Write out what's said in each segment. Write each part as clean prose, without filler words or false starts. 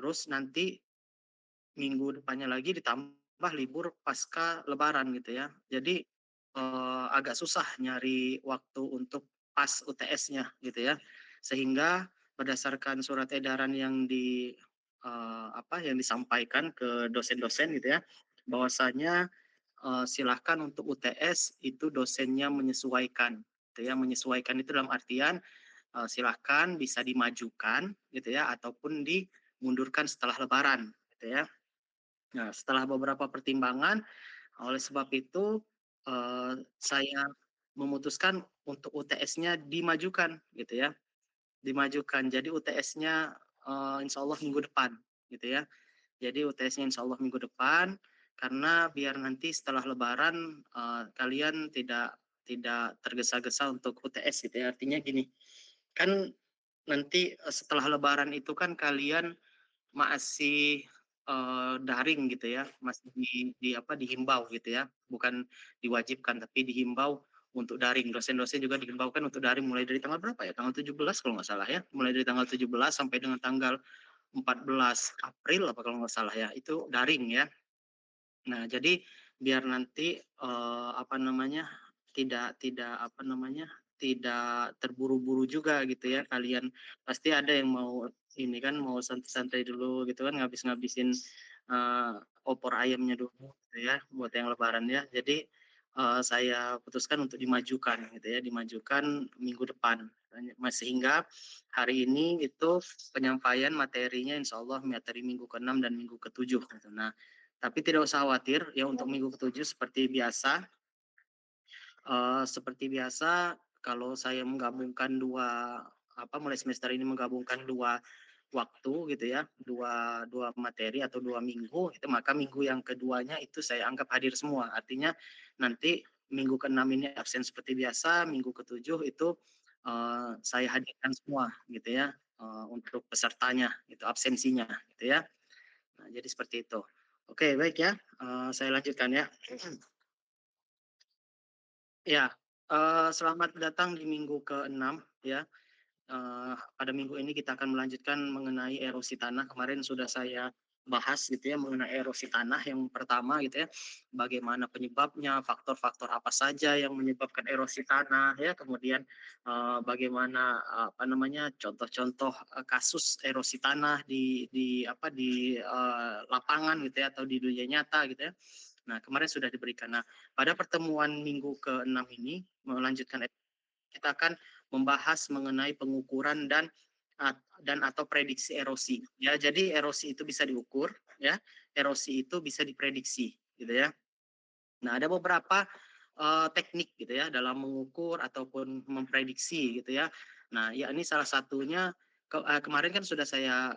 terus nanti minggu depannya lagi ditambah libur pasca lebaran gitu ya. Jadi, agak susah nyari waktu untuk pas UTS-nya gitu ya. Sehingga berdasarkan surat edaran yang yang disampaikan ke dosen-dosen gitu ya, bahwasanya, silahkan untuk UTS itu dosennya menyesuaikan gitu ya. Menyesuaikan itu dalam artian, silahkan bisa dimajukan gitu ya, ataupun dimundurkan setelah lebaran gitu ya. Nah, setelah beberapa pertimbangan, oleh sebab itu, saya memutuskan untuk UTS-nya dimajukan gitu ya, dimajukan. Jadi UTS-nya, insyaallah minggu depan gitu ya. Jadi UTS-nya insyaallah minggu depan, karena biar nanti setelah lebaran, kalian tidak tergesa-gesa untuk UTS gitu ya. Artinya gini, kan nanti, setelah lebaran itu kan kalian masih, daring gitu ya, masih dihimbau gitu ya, bukan diwajibkan tapi dihimbau untuk daring. Dosen-dosen juga dihimbau kan untuk daring mulai dari tanggal berapa ya, tanggal 17 kalau nggak salah ya, mulai dari tanggal 17 sampai dengan tanggal 14 April apa kalau nggak salah ya, itu daring ya. Nah, jadi biar nanti, tidak terburu-buru juga gitu ya kalian. Pasti ada yang mau ini kan, mau santai-santai dulu gitu kan, ngabis-ngabisin, eee, opor ayamnya dulu gitu ya, buat yang lebaran ya. Jadi, saya putuskan untuk dimajukan gitu ya, dimajukan minggu depan. Sehingga hari ini itu penyampaian materinya insyaallah materi minggu ke-6 dan minggu ke-7 gitu. Nah, tapi tidak usah khawatir ya untuk minggu ke-7 seperti biasa kalau saya menggabungkan mulai semester ini menggabungkan 2 waktu gitu ya, 2 2 materi atau 2 minggu itu, maka minggu yang keduanya itu saya anggap hadir semua. Artinya nanti minggu ke-6 ini absen seperti biasa, minggu ke-7 itu, saya hadirkan semua gitu ya, untuk pesertanya gitu, absensinya gitu ya. Nah, jadi seperti itu. Oke, baik ya, saya lanjutkan ya. Ya, selamat datang di minggu ke-6 ya. Pada minggu ini kita akan melanjutkan mengenai erosi tanah. Kemarin sudah saya bahas gitu ya mengenai erosi tanah yang pertama gitu ya. Bagaimana penyebabnya, faktor-faktor apa saja yang menyebabkan erosi tanah ya. Kemudian bagaimana contoh-contoh kasus erosi tanah di lapangan gitu ya atau di dunia nyata gitu ya. Nah, kemarin sudah diberikan. Nah, pada pertemuan minggu ke-6 ini melanjutkan kita akan membahas mengenai pengukuran dan atau prediksi erosi. Ya, jadi erosi itu bisa diukur, ya. Erosi itu bisa diprediksi, gitu ya. Nah, ada beberapa teknik gitu ya dalam mengukur ataupun memprediksi gitu ya. Nah, ya ini salah satunya kemarin kan sudah saya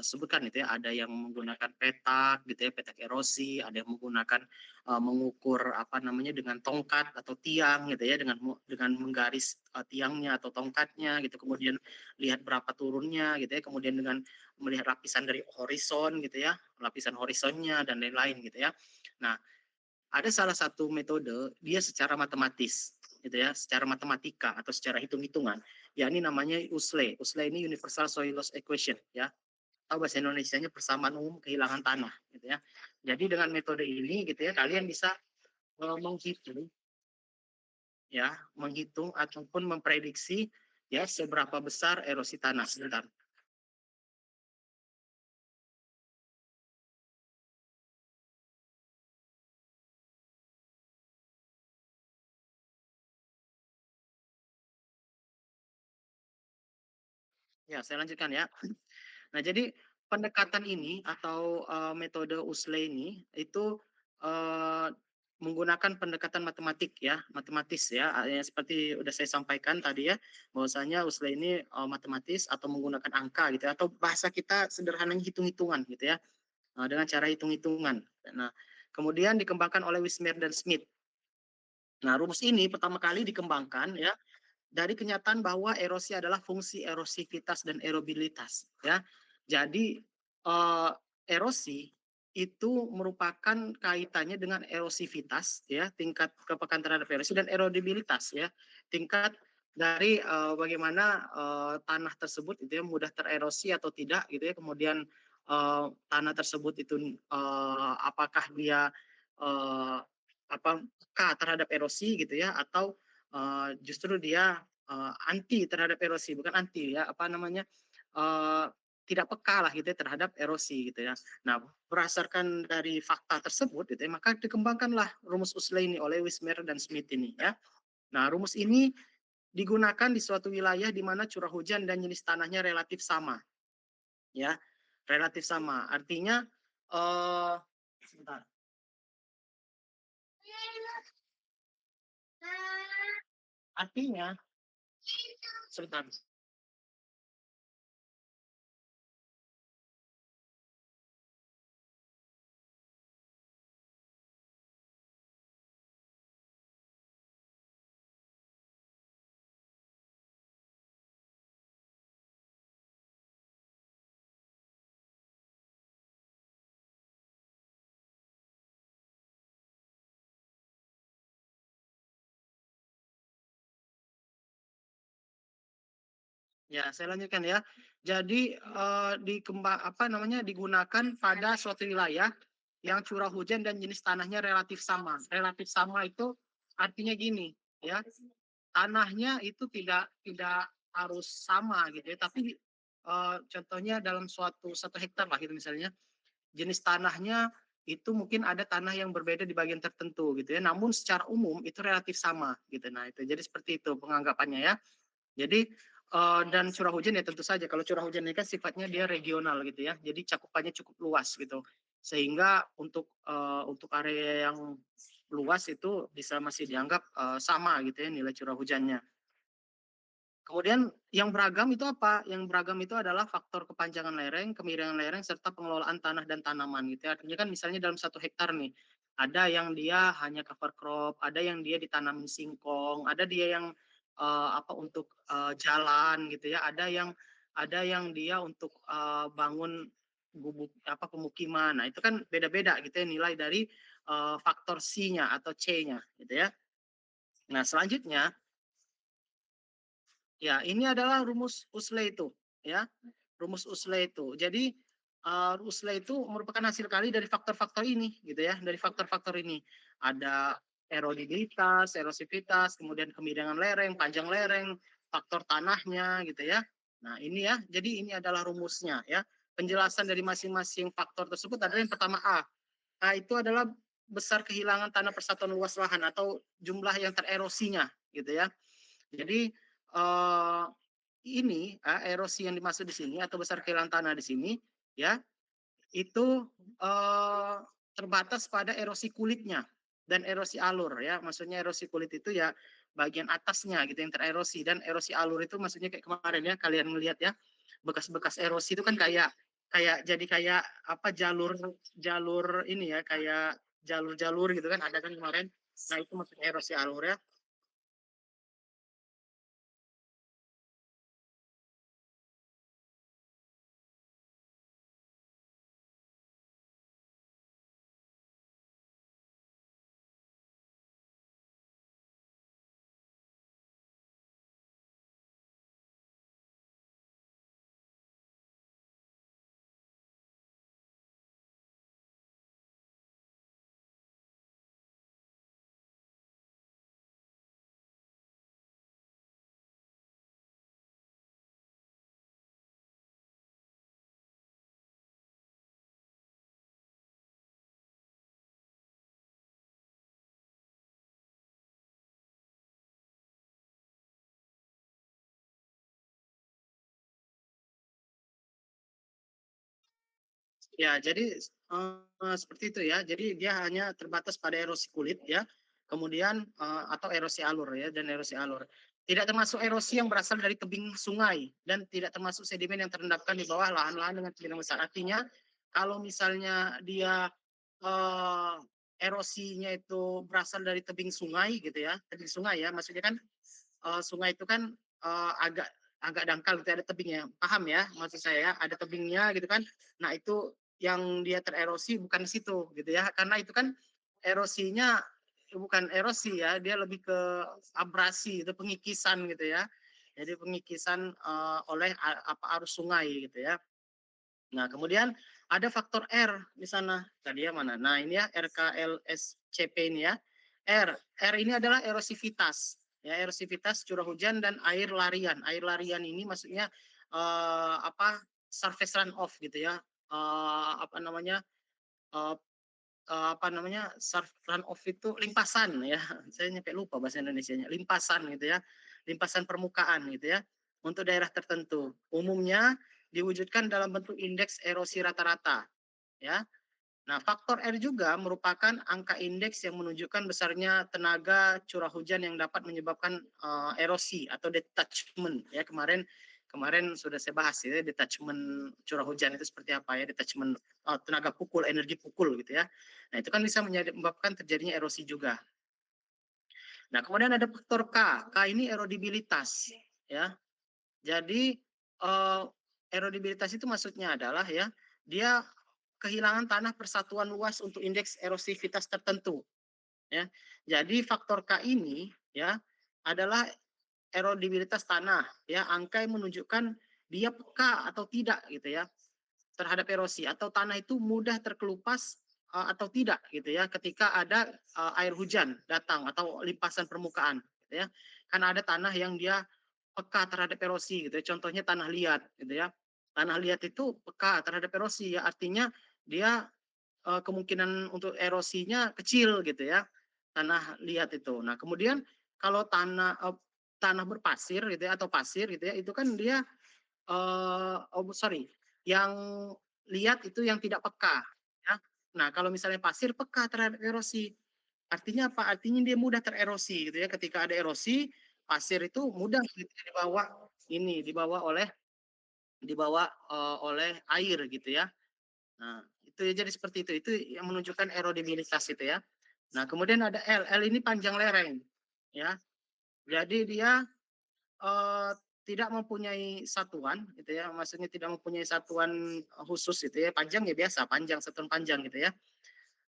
sebutkan gitu ya, ada yang menggunakan petak gitu ya, petak erosi, ada yang menggunakan mengukur dengan tongkat atau tiang gitu ya, dengan menggaris tiangnya atau tongkatnya gitu, kemudian lihat berapa turunnya gitu ya, kemudian dengan melihat lapisan dari horizon gitu ya, lapisan horizonnya dan lain-lain gitu ya. Nah, ada salah satu metode, dia secara matematis, gitu ya, secara matematika atau secara hitung-hitungan, ya ini namanya USLE. USLE ini Universal Soil Loss Equation, ya. Atau bahasa Indonesianya persamaan umum kehilangan tanah, gitu ya. Jadi dengan metode ini, gitu ya, kalian bisa menghitung, ya, menghitung ataupun memprediksi, ya, seberapa besar erosi tanah. Sebentar. Ya, saya lanjutkan ya. Nah, jadi pendekatan ini atau, metode USLE ini itu, eee, menggunakan pendekatan matematik ya, matematis ya, seperti udah saya sampaikan tadi ya, bahwasanya USLE ini, matematis atau menggunakan angka gitu ya, atau bahasa kita sederhananya hitung-hitungan gitu ya, dengan cara hitung-hitungan. Nah, kemudian dikembangkan oleh Wismer dan Smith. Nah, rumus ini pertama kali dikembangkan ya dari kenyataan bahwa erosi adalah fungsi erosivitas dan erobilitas ya. Jadi erosi itu merupakan kaitannya dengan erosivitas ya, tingkat kepekaan terhadap erosi dan erodibilitas ya, tingkat dari bagaimana tanah tersebut itu ya mudah tererosi atau tidak gitu ya, kemudian tanah tersebut itu, apakah dia, eee, apa, peka terhadap erosi gitu ya, atau, justru dia, anti terhadap erosi, bukan anti ya, apa namanya, eee, tidak peka lah gitu ya terhadap erosi gitu ya. Nah, berdasarkan dari fakta tersebut gitu ya, maka dikembangkanlah rumus Usle ini oleh Wismer dan Smith ini ya. Nah, rumus ini digunakan di suatu wilayah di mana curah hujan dan jenis tanahnya relatif sama, ya, relatif sama. Artinya, eee, sebentar, artinya sebentar. Ya, saya lanjutkan ya. Jadi, apa namanya, digunakan pada suatu wilayah yang curah hujan dan jenis tanahnya relatif sama. Relatif sama itu artinya gini, ya, tanahnya itu tidak harus sama gitu ya, tapi, contohnya dalam satu hektar lah gitu misalnya, jenis tanahnya itu mungkin ada tanah yang berbeda di bagian tertentu gitu ya, namun secara umum itu relatif sama gitu. Nah itu, jadi seperti itu penganggapannya ya. Jadi, dan curah hujan ya tentu saja kalau curah hujan ini kan sifatnya dia regional gitu ya, jadi cakupannya cukup luas gitu. Sehingga untuk area yang luas itu bisa masih dianggap, sama gitu ya nilai curah hujannya. Kemudian yang beragam itu apa? Yang beragam itu adalah faktor kepanjangan lereng, kemiringan lereng, serta pengelolaan tanah dan tanaman gitu ya. Artinya kan misalnya dalam 1 hektar nih, ada yang dia hanya cover crop, ada yang dia ditanamin singkong, ada dia yang, untuk, jalan gitu ya, ada yang dia untuk, bangun pemukiman. Nah itu kan beda-beda gitu ya nilai dari, faktor C-nya atau C-nya gitu ya. Nah selanjutnya, ya, ini adalah rumus Usle itu, ya. Rumus Usle itu. Jadi, Usle itu merupakan hasil kali dari faktor-faktor ini, gitu ya, dari faktor-faktor ini. Ada erodibilitas, erosivitas, kemudian kemiringan lereng, panjang lereng, faktor tanahnya, gitu ya. Nah, ini ya, jadi ini adalah rumusnya, ya. Penjelasan dari masing-masing faktor tersebut adalah yang pertama A. A itu adalah besar kehilangan tanah persatuan luas lahan atau jumlah yang tererosinya, gitu ya. Jadi, eee, ini, erosi yang dimaksud di sini atau besar kehilangan tanah di sini, ya, itu, eee, terbatas pada erosi kulitnya dan erosi alur ya. Maksudnya erosi kulit itu ya bagian atasnya gitu yang tererosi, dan erosi alur itu maksudnya kayak kemarin ya, kalian ngelihat ya, bekas-bekas erosi itu kan kayak kayak jadi kayak apa, jalur jalur ini ya, kayak jalur-jalur gitu kan ada kan kemarin. Nah, itu maksudnya erosi alur ya. Ya, jadi, seperti itu ya. Jadi dia hanya terbatas pada erosi kulit ya, kemudian, atau erosi alur ya, dan erosi alur. Tidak termasuk erosi yang berasal dari tebing sungai dan tidak termasuk sedimen yang terendapkan di bawah lahan-lahan dengan kemiringan besar. Artinya kalau misalnya dia, eee, erosinya itu berasal dari tebing sungai gitu ya, tebing sungai ya, maksudnya kan, sungai itu kan, agak agak dangkal gitu, ada tebingnya, paham ya maksud saya ya? Ada tebingnya gitu kan. Nah itu yang dia tererosi bukan di situ gitu ya, karena itu kan erosinya bukan erosi ya, dia lebih ke abrasi itu, pengikisan gitu ya. Jadi pengikisan, oleh arus sungai gitu ya. Nah, kemudian ada faktor R di sana. Tadi ya mana? Nah, ini ya RKLSCP ini ya. R ini adalah erosivitas. Ya, erosivitas curah hujan dan air larian. Air larian ini maksudnya apa? Surface runoff gitu ya. Apa namanya? eh, apa namanya, runoff itu limpasan ya, saya nyampe lupa bahasa Indonesianya, limpasan gitu ya, limpasan permukaan gitu ya, untuk daerah tertentu. Umumnya diwujudkan dalam bentuk indeks erosi rata-rata ya. Nah, faktor R juga merupakan angka indeks yang menunjukkan besarnya tenaga curah hujan yang dapat menyebabkan erosi atau detachment ya. Kemarin kemarin sudah saya bahas ya, detachment curah hujan itu seperti apa ya, detachment tenaga pukul, energi pukul gitu ya. Nah, itu kan bisa menyebabkan terjadinya erosi juga. Nah, kemudian ada faktor K. K ini erodibilitas ya. Jadi erodibilitas itu maksudnya adalah ya, dia kehilangan tanah persatuan luas untuk indeks erosivitas tertentu ya. Jadi faktor K ini ya adalah erodibilitas tanah ya, angka yang menunjukkan dia peka atau tidak gitu ya terhadap erosi, atau tanah itu mudah terkelupas atau tidak gitu ya ketika ada air hujan datang atau limpasan permukaan gitu ya. Karena ada tanah yang dia peka terhadap erosi gitu ya. Contohnya tanah liat gitu ya. Tanah liat itu peka terhadap erosi ya, artinya dia kemungkinan untuk erosinya kecil gitu ya. Tanah liat itu. Nah, kemudian kalau tanah berpasir gitu ya atau pasir gitu ya, itu kan dia oh sorry, yang liat itu yang tidak peka ya. Nah, kalau misalnya pasir peka terhadap erosi. Artinya apa? Artinya dia mudah tererosi gitu ya. Ketika ada erosi, pasir itu mudah gitu ya dibawa oleh air gitu ya. Nah, itu ya jadi seperti itu. Itu yang menunjukkan erodibilitas itu ya. Nah, kemudian ada L. L ini panjang lereng ya. Jadi dia eh, tidak mempunyai satuan gitu ya. Maksudnya tidak mempunyai satuan khusus gitu ya. Panjang ya biasa, panjang satuan panjang gitu ya.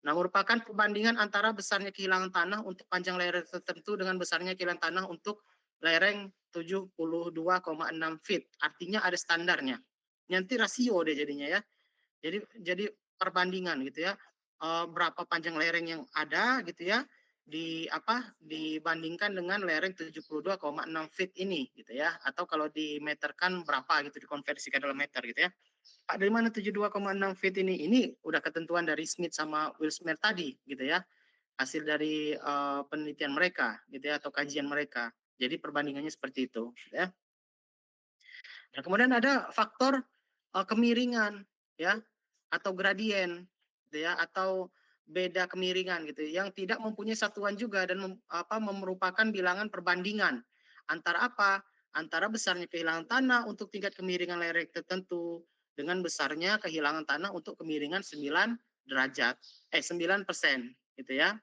Nah, merupakan perbandingan antara besarnya kehilangan tanah untuk panjang lereng tertentu dengan besarnya kehilangan tanah untuk lereng 72,6 feet. Artinya ada standarnya. Nanti rasio deh jadinya ya. Jadi perbandingan gitu ya. Berapa panjang lereng yang ada gitu ya dibandingkan dengan lereng 72,6 feet ini gitu ya, atau kalau dimeterkan berapa gitu, dikonversikan dalam meter gitu ya. Pak, dari mana 72,6 feet ini? Ini udah ketentuan dari Smith sama Will Smith tadi gitu ya. Hasil dari penelitian mereka gitu ya atau kajian mereka. Jadi perbandingannya seperti itu gitu ya. Nah, kemudian ada faktor kemiringan ya atau gradien gitu ya, atau beda kemiringan gitu yang tidak mempunyai satuan juga dan merupakan bilangan perbandingan antara apa? Antara besarnya kehilangan tanah untuk tingkat kemiringan lereng tertentu dengan besarnya kehilangan tanah untuk kemiringan 9 derajat 9% gitu ya.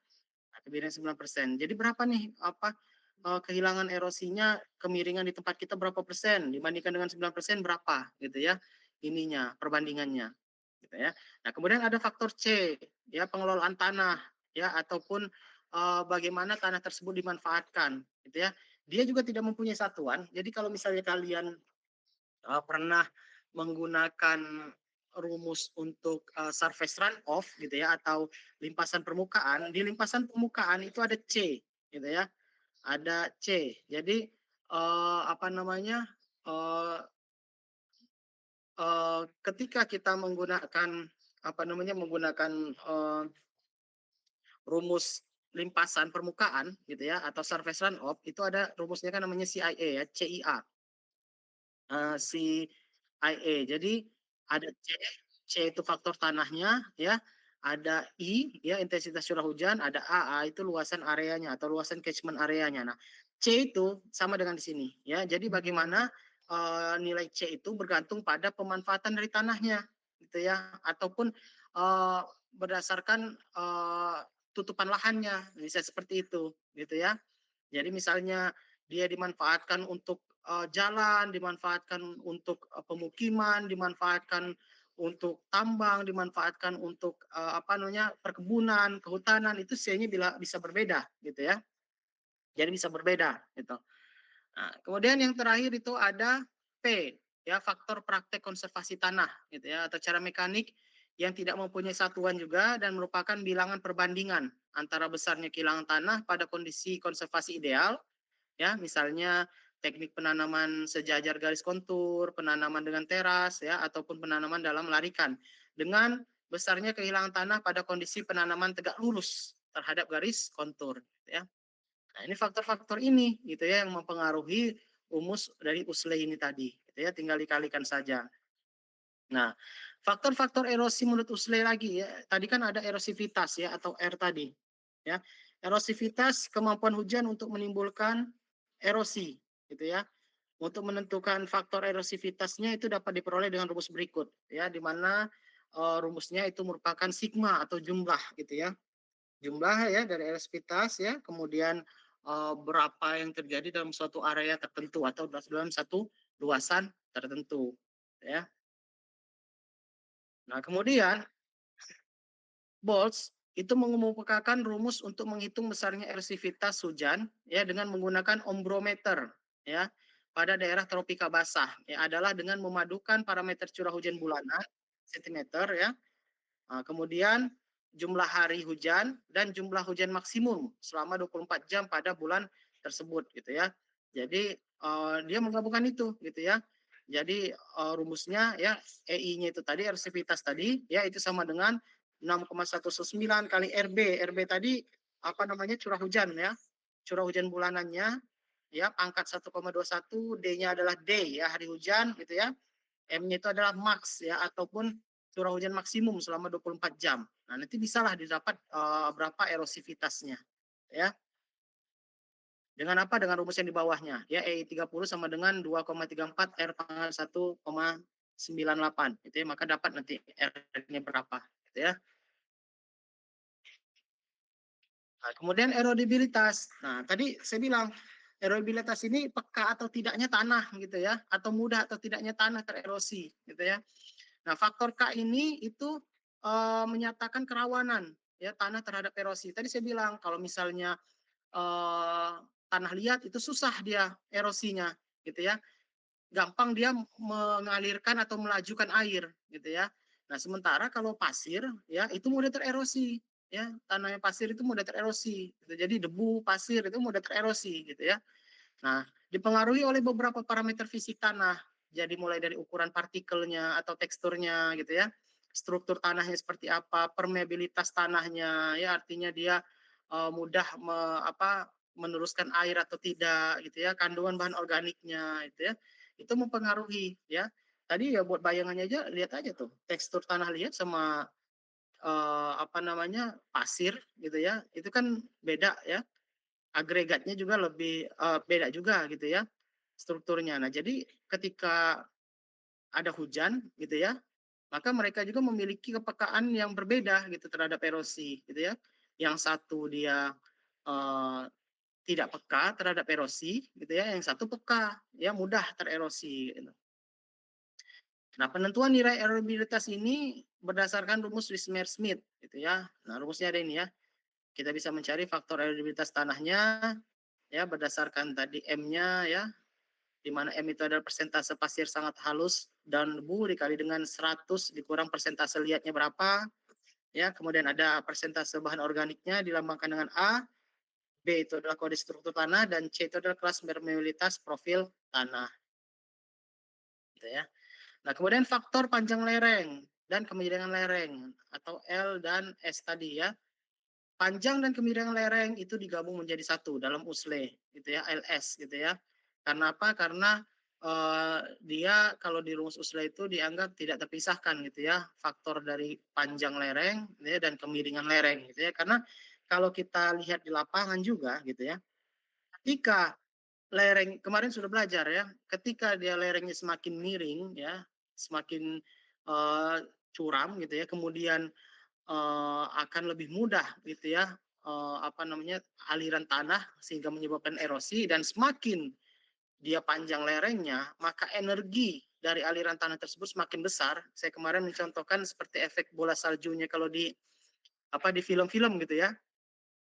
Kemiringan 9%. Jadi berapa nih kehilangan erosinya, kemiringan di tempat kita berapa persen dibandingkan dengan 9% berapa gitu ya, ininya perbandingannya gitu ya. Nah, kemudian ada faktor C ya, pengelolaan tanah ya, ataupun bagaimana tanah tersebut dimanfaatkan gitu ya. Dia juga tidak mempunyai satuan. Jadi kalau misalnya kalian pernah menggunakan rumus untuk surface runoff gitu ya atau limpasan permukaan, di limpasan permukaan itu ada C gitu ya. Ada C. Jadi apa namanya? eh, ketika kita menggunakan menggunakan rumus limpasan permukaan gitu ya atau surface runoff, itu ada rumusnya kan namanya CIA ya, CIA. CIA. Jadi ada C, C itu faktor tanahnya ya, ada I ya intensitas curah hujan, ada A itu luasan areanya atau luasan catchment areanya. Nah, C itu sama dengan di sini ya. Jadi bagaimana nilai C itu bergantung pada pemanfaatan dari tanahnya gitu ya, ataupun uh, berdasarkan tutupan lahannya, bisa seperti itu gitu ya. Jadi misalnya dia dimanfaatkan untuk jalan, dimanfaatkan untuk pemukiman, dimanfaatkan untuk tambang, dimanfaatkan untuk perkebunan, kehutanan, itu C-nya bisa berbeda gitu ya. Jadi bisa berbeda gitu. Nah, kemudian yang terakhir itu ada P ya faktor praktek konservasi tanah gitu ya, atau cara mekanik yang tidak mempunyai satuan juga dan merupakan bilangan perbandingan antara besarnya kilangan tanah pada kondisi konservasi ideal, ya misalnya teknik penanaman sejajar garis kontur, penanaman dengan teras ya ataupun penanaman dalam larikan dengan besarnya kehilangan tanah pada kondisi penanaman tegak lurus terhadap garis kontur gitu ya. Nah, ini faktor-faktor ini gitu ya yang mempengaruhi rumus dari USLE ini tadi gitu ya, tinggal dikalikan saja. Nah, faktor-faktor erosi menurut USLE lagi ya, tadi kan ada erosivitas ya atau R tadi ya. Erosivitas kemampuan hujan untuk menimbulkan erosi gitu ya. Untuk menentukan faktor erosivitasnya itu dapat diperoleh dengan rumus berikut ya, di mana rumusnya itu merupakan sigma atau jumlah gitu ya. Jumlah ya dari erosivitas ya, kemudian berapa yang terjadi dalam suatu area tertentu atau dalam satu luasan tertentu ya. Nah, kemudian Boltz itu mengemukakan rumus untuk menghitung besarnya erosivitas hujan ya dengan menggunakan ombrometer ya pada daerah tropika basah ya adalah dengan memadukan parameter curah hujan bulanan sentimeter ya. Nah, kemudian jumlah hari hujan dan jumlah hujan maksimum selama 24 jam pada bulan tersebut gitu ya. Jadi dia menggabungkan itu gitu ya. Jadi rumusnya ya EI-nya itu tadi erosivitas tadi ya itu sama dengan 6,119 kali RB. RB tadi apa namanya curah hujan ya. Curah hujan bulanannya ya pangkat 1,21, D-nya adalah D ya hari hujan gitu ya. M-nya itu adalah max ya ataupun curah hujan maksimum selama 24 jam. Nah, nanti bisalah didapat berapa erosivitasnya ya. Dengan apa? Dengan rumus yang di bawahnya. Ya, EI 30 sama dengan 2,34 R pangkat 1,98 gitu ya. Maka dapat nanti R-nya berapa gitu ya. Nah, kemudian erodibilitas. Nah, tadi saya bilang erodibilitas ini peka atau tidaknya tanah gitu ya, atau mudah atau tidaknya tanah tererosi gitu ya. Nah, faktor K ini itu menyatakan kerawanan ya tanah terhadap erosi. Tadi saya bilang kalau misalnya eh, tanah liat itu susah dia erosinya gitu ya. Gampang dia mengalirkan atau melajukan air gitu ya. Nah, sementara kalau pasir ya itu mudah tererosi ya. Tanahnya pasir itu mudah tererosi gitu. Jadi debu, pasir itu mudah tererosi gitu ya. Nah, dipengaruhi oleh beberapa parameter fisik tanah. Jadi mulai dari ukuran partikelnya atau teksturnya gitu ya. Struktur tanahnya seperti apa, permeabilitas tanahnya ya artinya dia mudah meneruskan air atau tidak gitu ya, kandungan bahan organiknya gitu ya. Itu mempengaruhi ya. Tadi ya buat bayangannya aja lihat aja tuh, tekstur tanah liat sama pasir gitu ya. Itu kan beda ya, agregatnya juga lebih beda juga gitu ya strukturnya. Nah, jadi ketika ada hujan gitu ya, maka mereka juga memiliki kepekaan yang berbeda gitu terhadap erosi gitu ya. Yang satu dia uh, tidak peka terhadap erosi gitu ya, yang satu peka ya mudah tererosi gitu. Nah, penentuan nilai erodibilitas ini berdasarkan rumus Wismer-Smith gitu ya. Nah, rumusnya ada ini ya. Kita bisa mencari faktor erodibilitas tanahnya ya berdasarkan tadi M-nya ya, di mana M itu adalah persentase pasir sangat halus dan debu dikali dengan 100 dikurang persentase liatnya berapa ya, kemudian ada persentase bahan organiknya dilambangkan dengan A, B itu adalah kode struktur tanah dan C itu adalah kelas permeabilitas profil tanah gitu ya. Nah, kemudian faktor panjang lereng dan kemiringan lereng atau L dan S tadi ya. Panjang dan kemiringan lereng itu digabung menjadi satu dalam USLE gitu ya, LS gitu ya. Karena apa? Karena dia kalau di rumus USLE itu dianggap tidak terpisahkan gitu ya, faktor dari panjang lereng gitu ya, dan kemiringan lereng gitu ya. Karena kalau kita lihat di lapangan juga gitu ya, ketika lereng kemarin sudah belajar ya, ketika dia lerengnya semakin miring ya, semakin curam gitu ya, kemudian akan lebih mudah gitu ya aliran tanah sehingga menyebabkan erosi dan semakin dia panjang lerengnya maka energi dari aliran tanah tersebut semakin besar. Saya kemarin mencontohkan seperti efek bola saljunya kalau di film-film gitu ya.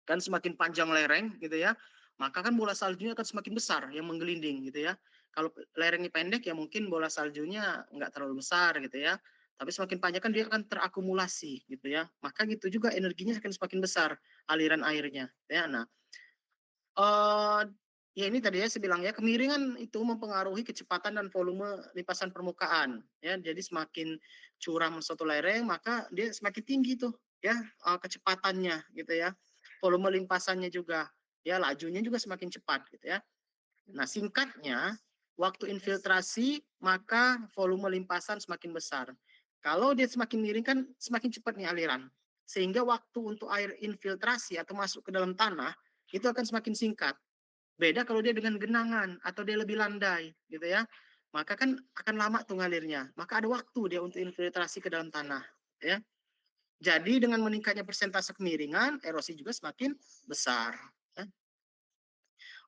Kan semakin panjang lereng gitu ya, maka kan bola saljunya akan semakin besar yang menggelinding gitu ya. Kalau lerengnya pendek ya mungkin bola saljunya nggak terlalu besar gitu ya. Tapi semakin panjang kan dia akan terakumulasi gitu ya. Maka gitu juga energinya akan semakin besar aliran airnya ya. Nah, Eee, ya ini tadi ya saya bilang ya, kemiringan itu mempengaruhi kecepatan dan volume limpasan permukaan, ya. Jadi semakin curam suatu lereng, maka dia semakin tinggi tuh ya, kecepatannya gitu ya. Volume limpasannya juga, ya lajunya juga semakin cepat gitu ya. Nah singkatnya, waktu infiltrasi maka volume limpasan semakin besar. Kalau dia semakin miring kan semakin cepat nih aliran. Sehingga waktu untuk air infiltrasi atau masuk ke dalam tanah, itu akan semakin singkat. Beda kalau dia dengan genangan atau dia lebih landai gitu ya. Maka kan akan lama tuh ngalirnya. Maka ada waktu dia untuk infiltrasi ke dalam tanah ya. Jadi dengan meningkatnya persentase kemiringan, erosi juga semakin besar. Ya.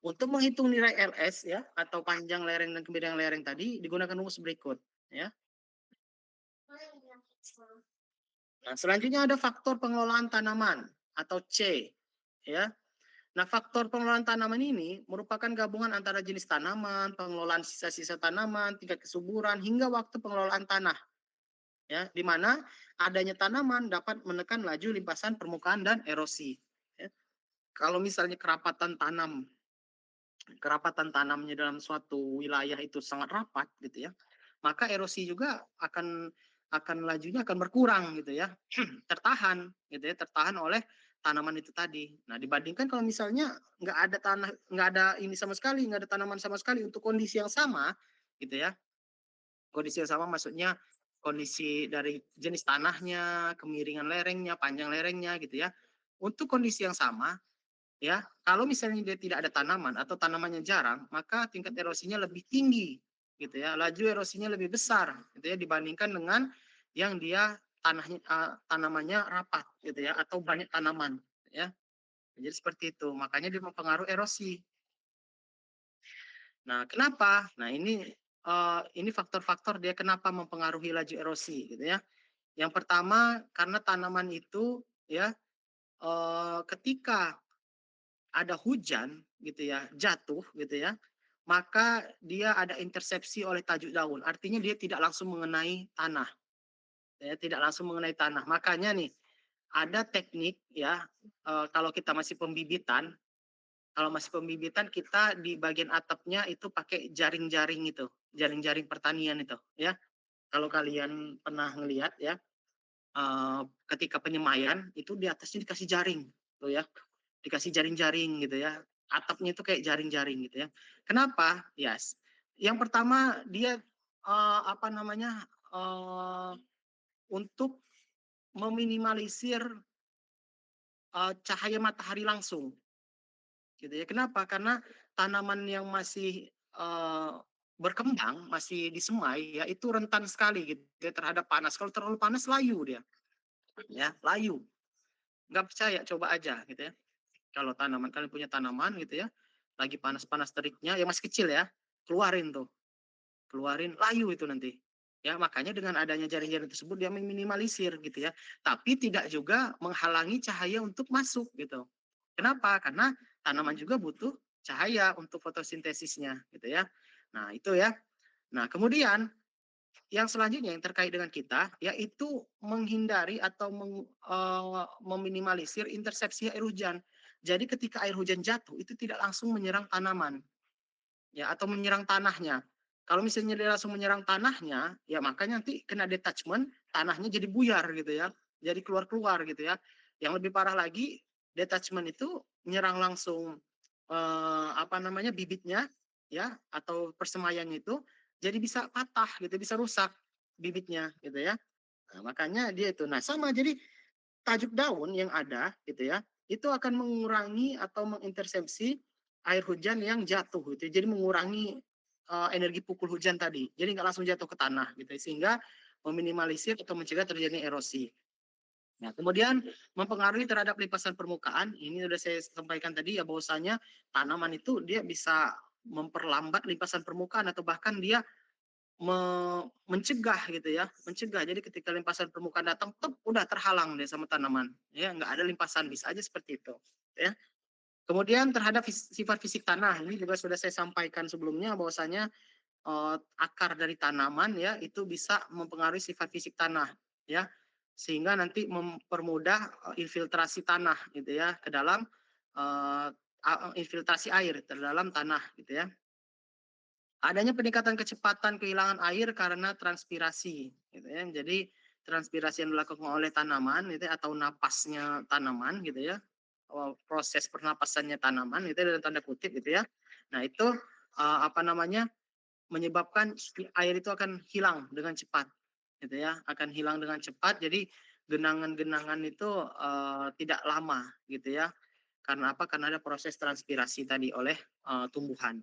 Untuk menghitung nilai LS ya atau panjang lereng dan kemiringan lereng tadi digunakan rumus berikut ya. Nah, selanjutnya ada faktor pengelolaan tanaman atau C ya. Nah, faktor pengelolaan tanaman ini merupakan gabungan antara jenis tanaman, pengelolaan sisa-sisa tanaman, tingkat kesuburan, hingga waktu pengelolaan tanah. Ya, di mana adanya tanaman dapat menekan laju limpasan permukaan dan erosi. Ya. Kalau misalnya kerapatan tanamnya dalam suatu wilayah itu sangat rapat, gitu ya, maka erosi juga lajunya akan berkurang, gitu ya, tertahan, gitu ya, tertahan oleh tanaman itu tadi. Nah, dibandingkan kalau misalnya nggak ada ini sama sekali, nggak ada tanaman sama sekali untuk kondisi yang sama, gitu ya. Kondisi yang sama maksudnya kondisi dari jenis tanahnya, kemiringan lerengnya, panjang lerengnya, gitu ya. Untuk kondisi yang sama, ya, kalau misalnya dia tidak ada tanaman atau tanamannya jarang, maka tingkat erosinya lebih tinggi, gitu ya. Laju erosinya lebih besar, gitu ya, dibandingkan dengan yang dia tanamannya rapat, gitu ya, atau banyak tanaman, ya. Jadi seperti itu. Makanya dia mempengaruhi erosi. Nah, kenapa? Nah, ini faktor-faktor dia kenapa mempengaruhi laju erosi, gitu ya. Yang pertama karena tanaman itu ya ketika ada hujan gitu ya, jatuh gitu ya, maka dia ada intersepsi oleh tajuk daun. Artinya dia tidak langsung mengenai tanah, ya, tidak langsung mengenai tanah. Makanya nih, ada teknik ya, kalau kita masih pembibitan, kita di bagian atapnya itu pakai jaring-jaring itu, jaring-jaring pertanian itu, ya. Kalau kalian pernah ngelihat ya, ketika penyemaian itu di atasnya dikasih jaring, tuh ya. Dikasih jaring-jaring gitu ya. Atapnya itu kayak jaring-jaring gitu ya. Kenapa? Yes. Yang pertama dia apa namanya? Untuk meminimalisir cahaya matahari langsung gitu ya. Kenapa? Karena tanaman yang masih berkembang, masih disemai ya itu rentan sekali gitu ya terhadap panas. Kalau terlalu panas layu dia, ya, layu. Nggak percaya, coba aja gitu ya. Kalau kalian punya tanaman gitu ya, lagi panas-panas teriknya, yang masih kecil ya, keluarin tuh, keluarin, layu itu nanti. Ya, makanya dengan adanya jaring-jaring tersebut dia meminimalisir gitu ya. Tapi tidak juga menghalangi cahaya untuk masuk gitu. Kenapa? Karena tanaman juga butuh cahaya untuk fotosintesisnya gitu ya. Nah, itu ya. Nah, kemudian yang selanjutnya yang terkait dengan kita yaitu menghindari atau meminimalisir intersepsi air hujan. Jadi ketika air hujan jatuh itu tidak langsung menyerang tanaman ya atau menyerang tanahnya. Kalau misalnya dia langsung menyerang tanahnya, ya makanya nanti kena detachment, tanahnya jadi buyar gitu ya. Jadi keluar-keluar gitu ya. Yang lebih parah lagi, detachment itu menyerang langsung apa namanya bibitnya ya atau persemaiannya itu jadi bisa patah gitu, bisa rusak bibitnya gitu ya. Nah, makanya dia itu. Nah, sama jadi tajuk daun yang ada gitu ya, itu akan mengurangi atau mengintersepsi air hujan yang jatuh gitu. Jadi mengurangi energi pukul hujan tadi. Jadi nggak langsung jatuh ke tanah gitu. Sehingga meminimalisir atau mencegah terjadinya erosi. Nah, kemudian mempengaruhi terhadap limpasan permukaan. Ini sudah saya sampaikan tadi ya bahwasanya tanaman itu dia bisa memperlambat limpasan permukaan atau bahkan dia mencegah gitu ya, mencegah. Jadi ketika limpasan permukaan datang, tuh udah terhalang deh sama tanaman. Ya, nggak ada limpasan, bisa aja seperti itu. Ya. Kemudian terhadap sifat fisik tanah, ini juga sudah saya sampaikan sebelumnya bahwasanya akar dari tanaman ya, itu bisa mempengaruhi sifat fisik tanah ya. Sehingga nanti mempermudah, infiltrasi tanah gitu ya ke dalam, infiltrasi air ke dalam tanah gitu ya. Adanya peningkatan kecepatan kehilangan air karena transpirasi gitu ya. Jadi transpirasi yang dilakukan oleh tanaman itu ya, atau napasnya tanaman gitu ya, proses pernapasannya tanaman itu dalam tanda kutip gitu ya. Nah itu, apa namanya, menyebabkan air itu akan hilang dengan cepat gitu ya, akan hilang dengan cepat. Jadi genangan-genangan itu, tidak lama gitu ya. Karena apa? Karena ada proses transpirasi tadi oleh, tumbuhan.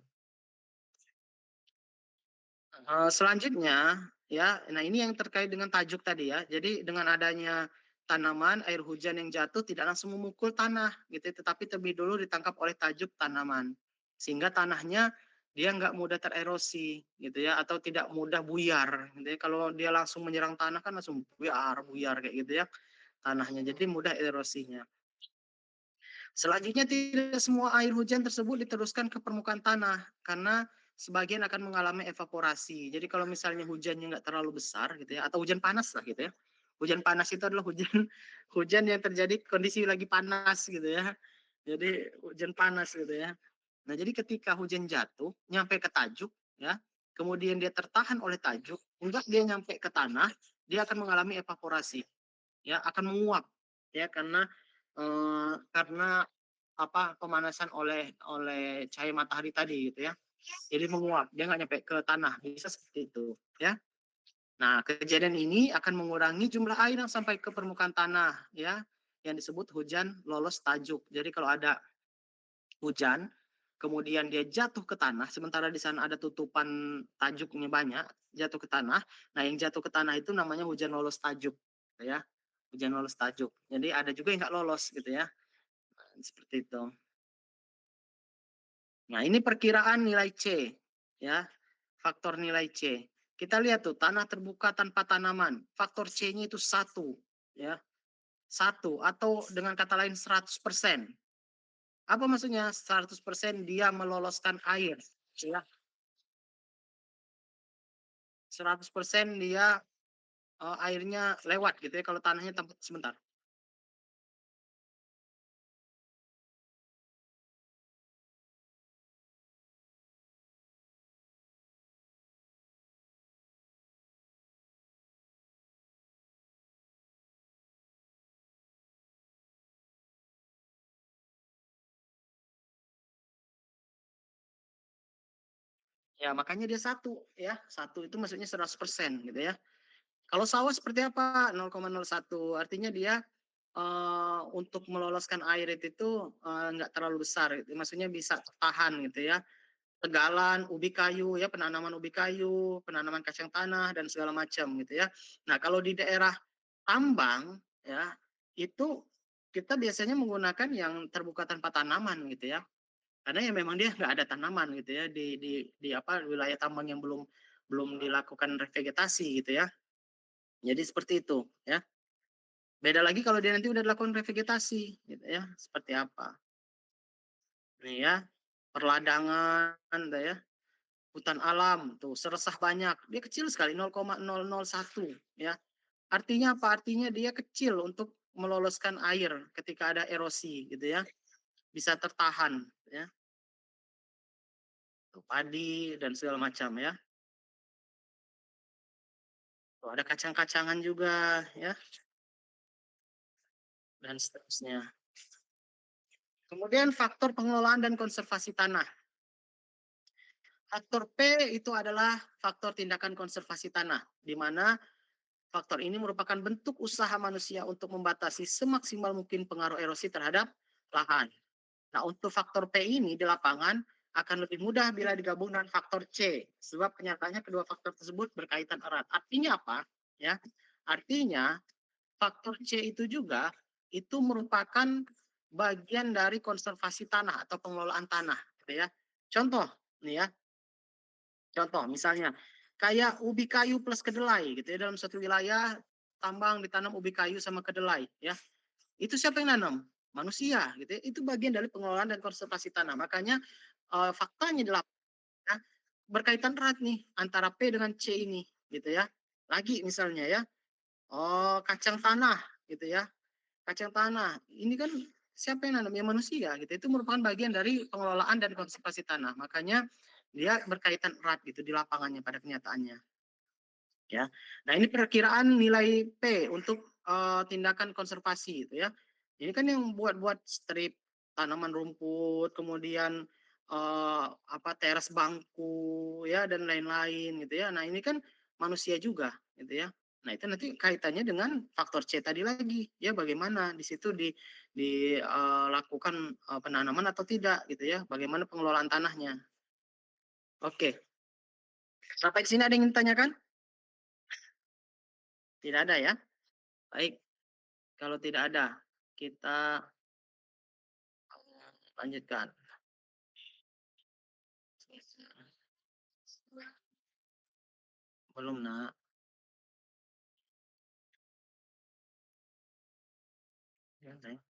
Selanjutnya ya, nah ini yang terkait dengan tajuk tadi ya. Jadi dengan adanya tanaman, air hujan yang jatuh tidak langsung memukul tanah gitu ya, tetapi terlebih dulu ditangkap oleh tajuk tanaman. Sehingga tanahnya dia nggak mudah tererosi gitu ya, atau tidak mudah buyar gitu ya. Kalau dia langsung menyerang tanah kan langsung buyar buyar kayak gitu ya tanahnya, jadi mudah erosinya. Selanjutnya tidak semua air hujan tersebut diteruskan ke permukaan tanah karena sebagian akan mengalami evaporasi. Jadi kalau misalnya hujannya nggak terlalu besar gitu ya, atau hujan panas lah gitu ya. Hujan panas itu adalah hujan hujan yang terjadi kondisi lagi panas gitu ya. Jadi hujan panas gitu ya. Nah, jadi ketika hujan jatuh nyampe ke tajuk ya, kemudian dia tertahan oleh tajuk, enggak dia nyampe ke tanah, dia akan mengalami evaporasi ya, akan menguap ya karena apa pemanasan oleh cahaya matahari tadi gitu ya. Jadi menguap, dia nggak nyampe ke tanah, bisa seperti itu ya. Nah, kejadian ini akan mengurangi jumlah air yang sampai ke permukaan tanah ya, yang disebut hujan lolos tajuk. Jadi kalau ada hujan, kemudian dia jatuh ke tanah, sementara di sana ada tutupan tajuknya banyak, jatuh ke tanah. Nah, yang jatuh ke tanah itu namanya hujan lolos tajuk, gitu ya. Hujan lolos tajuk. Jadi ada juga yang nggak lolos gitu ya. Nah, seperti itu. Nah, ini perkiraan nilai C, ya. Faktor nilai C. Kita lihat tuh, tanah terbuka tanpa tanaman. Faktor C-nya itu satu, ya. Satu, atau dengan kata lain 100%. Apa maksudnya 100% dia meloloskan air? Ya, 100% dia airnya lewat gitu ya kalau tanahnya sebentar. Ya, makanya dia satu ya. Satu itu maksudnya 100% gitu ya. Kalau sawah seperti apa? 0,01. Artinya dia untuk meloloskan air itu nggak terlalu besar gitu. Maksudnya bisa tahan gitu ya. Tegalan, ubi kayu ya, penanaman ubi kayu, penanaman kacang tanah dan segala macam gitu ya. Nah, kalau di daerah tambang ya, itu kita biasanya menggunakan yang terbuka tanpa tanaman gitu ya. Karena ya memang dia nggak ada tanaman gitu ya di apa wilayah tambang yang belum belum dilakukan revegetasi gitu ya. Jadi seperti itu ya. Beda lagi kalau dia nanti udah dilakukan revegetasi gitu ya, seperti apa. Nih ya, perladangan tuh ya, hutan alam tuh seresah banyak. Dia kecil sekali 0,001 ya. Artinya apa? Artinya dia kecil untuk meloloskan air ketika ada erosi gitu ya. Bisa tertahan ya. Tuh, padi dan segala macam ya. Tuh, ada kacang-kacangan juga ya dan seterusnya. Kemudian faktor pengelolaan dan konservasi tanah. Faktor P itu adalah faktor tindakan konservasi tanah, di mana faktor ini merupakan bentuk usaha manusia untuk membatasi semaksimal mungkin pengaruh erosi terhadap lahan. Nah, untuk faktor P ini di lapangan akan lebih mudah bila digabung dengan faktor C, sebab kenyataannya kedua faktor tersebut berkaitan erat. Artinya apa? Ya, artinya faktor C itu juga itu merupakan bagian dari konservasi tanah atau pengelolaan tanah, gitu ya. Contoh, nih ya, contoh misalnya kayak ubi kayu plus kedelai gitu ya dalam satu wilayah tambang ditanam ubi kayu sama kedelai ya. Itu siapa yang nanam? Manusia gitu ya. Itu bagian dari pengelolaan dan konservasi tanah. Makanya faktanya di lapangan berkaitan erat nih antara P dengan C ini, gitu ya. Lagi misalnya ya, oh kacang tanah, gitu ya. Kacang tanah, ini kan siapa yang nanam? Ya manusia, gitu. Itu merupakan bagian dari pengelolaan dan konservasi tanah. Makanya dia berkaitan erat gitu di lapangannya pada kenyataannya. Ya, nah ini perkiraan nilai P untuk tindakan konservasi, gitu ya. Ini kan yang buat-buat strip tanaman rumput, kemudian apa teras bangku, ya dan lain-lain, gitu ya. Nah ini kan manusia juga, gitu ya. Nah itu nanti kaitannya dengan faktor C tadi lagi, ya bagaimana di situ dilakukan penanaman atau tidak, gitu ya. Bagaimana pengelolaan tanahnya. Oke, sampai di sini ada yang ingin ditanyakan? Tidak ada ya? Baik. Kalau tidak ada, kita lanjutkan. Belum, Nak. Jangan, sayang.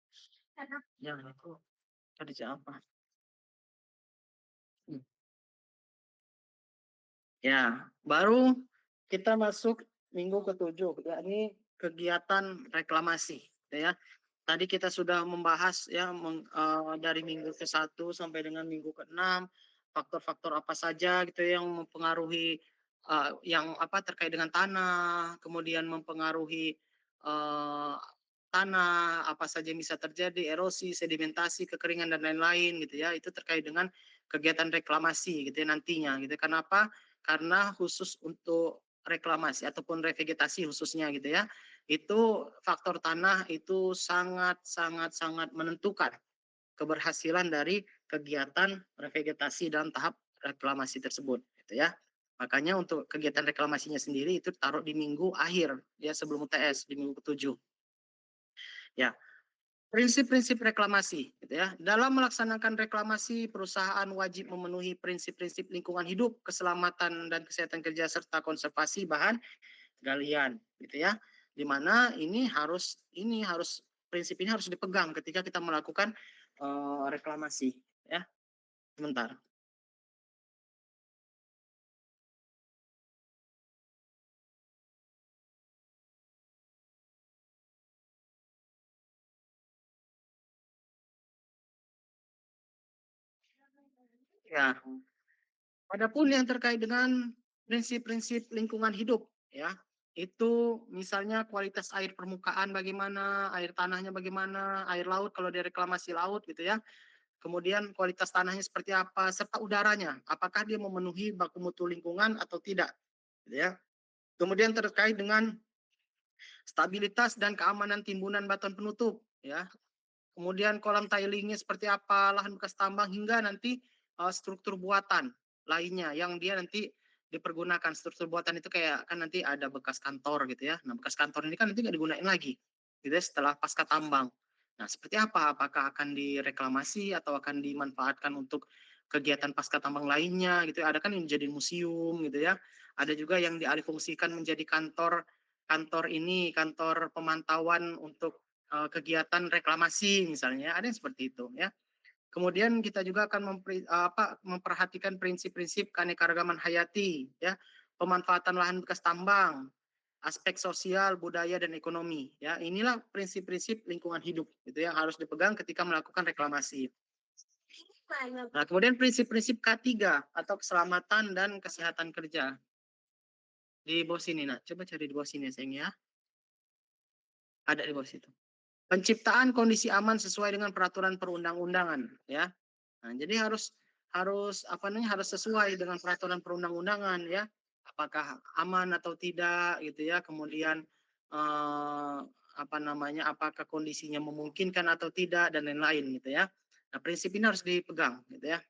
Jangan, aku tadi apa? Hmm. Ya, baru kita masuk minggu ke-7, yakni kegiatan reklamasi, gitu ya. Tadi kita sudah membahas ya dari minggu ke-1 sampai dengan minggu ke-6 faktor-faktor apa saja gitu ya yang mempengaruhi yang apa terkait dengan tanah, kemudian mempengaruhi uh, tanah, apa saja yang bisa terjadi, erosi, sedimentasi, kekeringan dan lain-lain gitu ya. Itu terkait dengan kegiatan reklamasi gitu ya nantinya gitu. Kenapa? Karena khusus untuk reklamasi ataupun revegetasi khususnya gitu ya itu faktor tanah itu sangat sangat sangat menentukan keberhasilan dari kegiatan revegetasi dalam tahap reklamasi tersebut gitu ya. Makanya untuk kegiatan reklamasinya sendiri itu taruh di minggu akhir ya sebelum UTS di minggu ke-7. Ya, prinsip-prinsip reklamasi gitu ya. Dalam melaksanakan reklamasi, perusahaan wajib memenuhi prinsip-prinsip lingkungan hidup, keselamatan dan kesehatan kerja serta konservasi bahan galian gitu ya. Di mana ini harus prinsip ini harus dipegang ketika kita melakukan reklamasi ya. Sebentar. Ya, adapun yang terkait dengan prinsip-prinsip lingkungan hidup ya, itu misalnya kualitas air permukaan bagaimana, air tanahnya bagaimana, air laut kalau dia reklamasi laut gitu ya. Kemudian kualitas tanahnya seperti apa, serta udaranya, apakah dia memenuhi baku mutu lingkungan atau tidak, gitu ya. Kemudian terkait dengan stabilitas dan keamanan timbunan batuan penutup, ya. Kemudian kolam tilingnya seperti apa, lahan bekas tambang hingga nanti struktur buatan lainnya yang dia nanti dipergunakan. Struktur buatan itu kayak kan nanti ada bekas kantor gitu ya. Nah bekas kantor ini kan nanti nggak digunain lagi, gitu ya, setelah pasca tambang. Nah seperti apa? Apakah akan direklamasi atau akan dimanfaatkan untuk kegiatan pasca tambang lainnya gitu ya. Ada kan yang menjadi museum gitu ya. Ada juga yang dialihfungsikan menjadi kantor kantor ini, kantor pemantauan untuk kegiatan reklamasi misalnya, ada yang seperti itu ya. Kemudian kita juga akan memperhatikan prinsip-prinsip keanekaragaman hayati ya, pemanfaatan lahan bekas tambang, aspek sosial, budaya dan ekonomi ya. Inilah prinsip-prinsip lingkungan hidup itu yang harus dipegang ketika melakukan reklamasi. Nah, kemudian prinsip-prinsip K3 atau keselamatan dan kesehatan kerja. Di bawah sini, nah, coba cari di bawah sini sayang ya. Ada di bawah situ. Penciptaan kondisi aman sesuai dengan peraturan perundang-undangan ya. Nah, jadi harus harus apa namanya harus sesuai dengan peraturan perundang-undangan ya. Apakah aman atau tidak gitu ya. Kemudian apa namanya apakah kondisinya memungkinkan atau tidak dan lain-lain gitu ya. Nah, prinsip ini harus dipegang gitu ya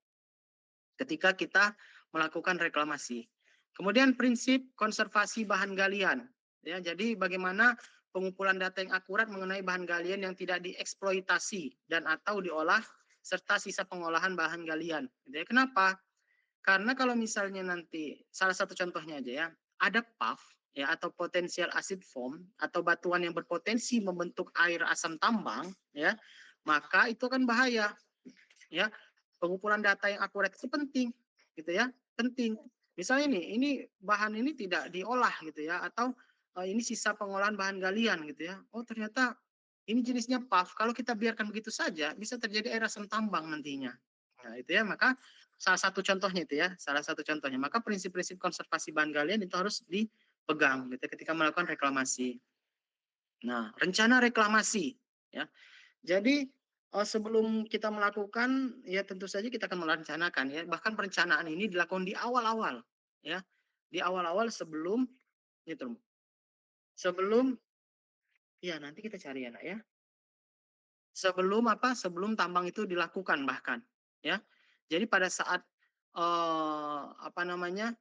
ketika kita melakukan reklamasi. Kemudian prinsip konservasi bahan galian. Ya, jadi bagaimana pengumpulan data yang akurat mengenai bahan galian yang tidak dieksploitasi dan atau diolah serta sisa pengolahan bahan galian. Jadi kenapa? Karena kalau misalnya nanti salah satu contohnya aja ya, ada PAF ya atau potensial acid form atau batuan yang berpotensi membentuk air asam tambang ya, maka itu kan bahaya ya. Pengumpulan data yang akurat itu penting gitu ya, penting. Misalnya nih, ini bahan ini tidak diolah gitu ya, atau, ini sisa pengolahan bahan galian gitu ya. Oh ternyata ini jenisnya puff, kalau kita biarkan begitu saja bisa terjadi erasan tambang nantinya. Nah itu ya, maka salah satu contohnya itu ya, salah satu contohnya. Maka prinsip-prinsip konservasi bahan galian itu harus dipegang gitu ketika melakukan reklamasi. Nah, rencana reklamasi ya. Jadi, sebelum kita melakukan, ya tentu saja kita akan merencanakan ya, bahkan perencanaan ini dilakukan di awal-awal, ya. Di awal-awal sebelum gitu, sebelum ya nanti kita cari ya, Nak, ya. Sebelum apa, sebelum tambang itu dilakukan bahkan, ya. Jadi pada saat, apa namanya,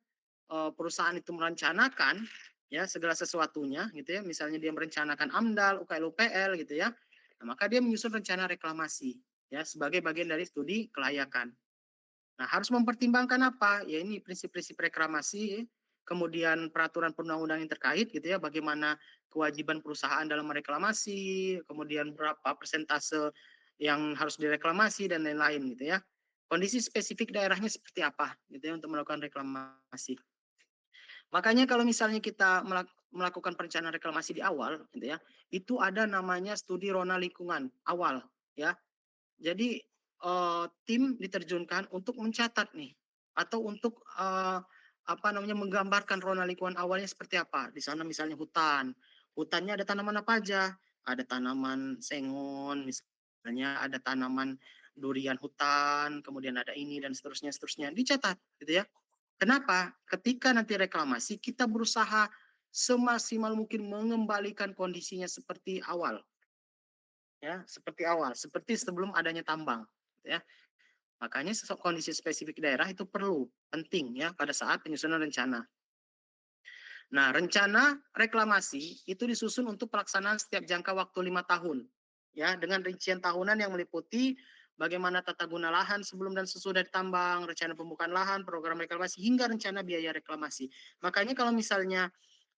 perusahaan itu merencanakan, ya segala sesuatunya gitu ya, misalnya dia merencanakan AMDAL, UKL, UPL gitu ya, nah maka dia menyusun rencana reklamasi, ya sebagai bagian dari studi kelayakan. Nah, harus mempertimbangkan apa? Ya ini prinsip-prinsip reklamasi, kemudian peraturan perundang-undangan yang terkait gitu ya, bagaimana kewajiban perusahaan dalam mereklamasi, kemudian berapa persentase yang harus direklamasi dan lain-lain gitu ya. Kondisi spesifik daerahnya seperti apa gitu ya untuk melakukan reklamasi. Makanya kalau misalnya kita melakukan perencanaan reklamasi di awal gitu ya, itu ada namanya studi rona lingkungan awal ya. Jadi, tim diterjunkan untuk mencatat nih, atau untuk, apa namanya, menggambarkan rona lingkungan awalnya seperti apa. Di sana misalnya hutan, hutannya ada tanaman apa aja, ada tanaman sengon, misalnya ada tanaman durian hutan, kemudian ada ini dan seterusnya seterusnya, dicatat gitu ya. Kenapa? Ketika nanti reklamasi, kita berusaha semaksimal mungkin mengembalikan kondisinya seperti awal, ya, seperti awal, seperti sebelum adanya tambang, gitu ya. Makanya kondisi spesifik daerah itu perlu, penting ya pada saat penyusunan rencana. Nah, rencana reklamasi itu disusun untuk pelaksanaan setiap jangka waktu 5 tahun, ya, dengan rincian tahunan yang meliputi bagaimana tata guna lahan sebelum dan sesudah ditambang, rencana pembukaan lahan, program reklamasi, hingga rencana biaya reklamasi. Makanya kalau misalnya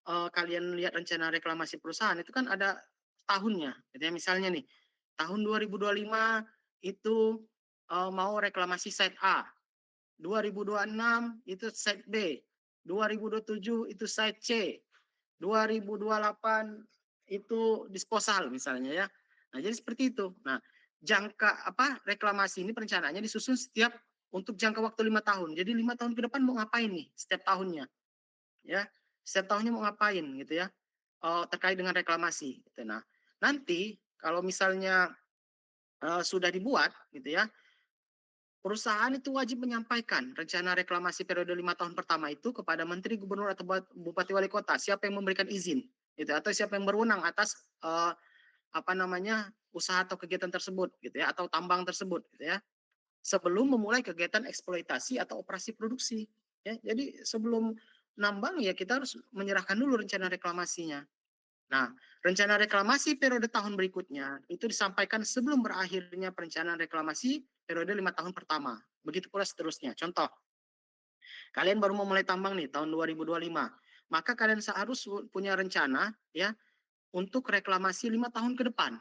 kalian lihat rencana reklamasi perusahaan itu kan ada tahunnya, gitu ya. Misalnya nih, tahun 2025 itu, mau reklamasi site A, 2026 itu site B, 2027 itu site C, 2028 itu disposal misalnya ya. Nah, jadi seperti itu. Nah, jangka apa, reklamasi ini perencanaannya disusun setiap untuk jangka waktu 5 tahun. Jadi 5 tahun ke depan mau ngapain nih setiap tahunnya, ya. Setiap tahunnya mau ngapain gitu ya, terkait dengan reklamasi gitu. Nah, nanti kalau misalnya, sudah dibuat gitu ya, perusahaan itu wajib menyampaikan rencana reklamasi periode 5 tahun pertama itu kepada menteri, gubernur, atau bupati, wali kota, siapa yang memberikan izin gitu, atau siapa yang berwenang atas, apa namanya, usaha atau kegiatan tersebut gitu ya, atau tambang tersebut gitu ya, sebelum memulai kegiatan eksploitasi atau operasi produksi ya. Jadi sebelum nambang ya kita harus menyerahkan dulu rencana reklamasinya. Nah, rencana reklamasi periode tahun berikutnya itu disampaikan sebelum berakhirnya perencanaan reklamasi periode 5 tahun pertama. Begitu pula seterusnya. Contoh, kalian baru mau mulai tambang nih tahun 2025. Maka kalian seharus punya rencana ya untuk reklamasi 5 tahun ke depan.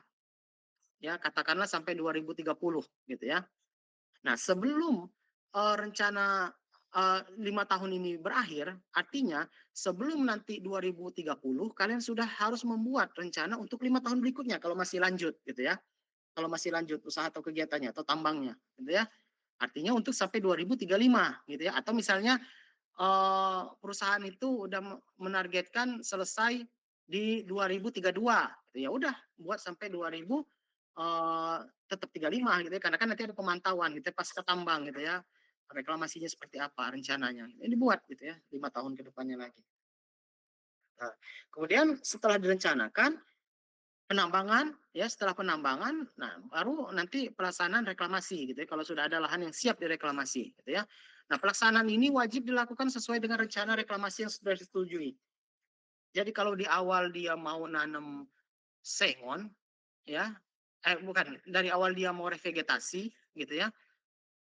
Ya, katakanlah sampai 2030 gitu ya. Nah, sebelum, rencana, 5 tahun ini berakhir, artinya sebelum nanti 2030 kalian sudah harus membuat rencana untuk 5 tahun berikutnya kalau masih lanjut gitu ya, kalau masih lanjut usaha atau kegiatannya atau tambangnya gitu ya. Artinya untuk sampai 2035 gitu ya, atau misalnya, perusahaan itu udah menargetkan selesai di 2032 gitu, ya udah buat sampai 2000, tetap 35 gitu ya, karena kan nanti ada pemantauan gitu ya pasca tambang gitu ya, reklamasinya seperti apa rencananya, ini dibuat gitu ya 5 tahun ke depannya lagi. Nah, kemudian setelah direncanakan penambangan ya, setelah penambangan, nah baru nanti pelaksanaan reklamasi gitu ya, kalau sudah ada lahan yang siap direklamasi gitu ya. Nah, pelaksanaan ini wajib dilakukan sesuai dengan rencana reklamasi yang sudah disetujui. Jadi kalau di awal dia mau nanam sengon ya, bukan, dari awal dia mau revegetasi gitu ya,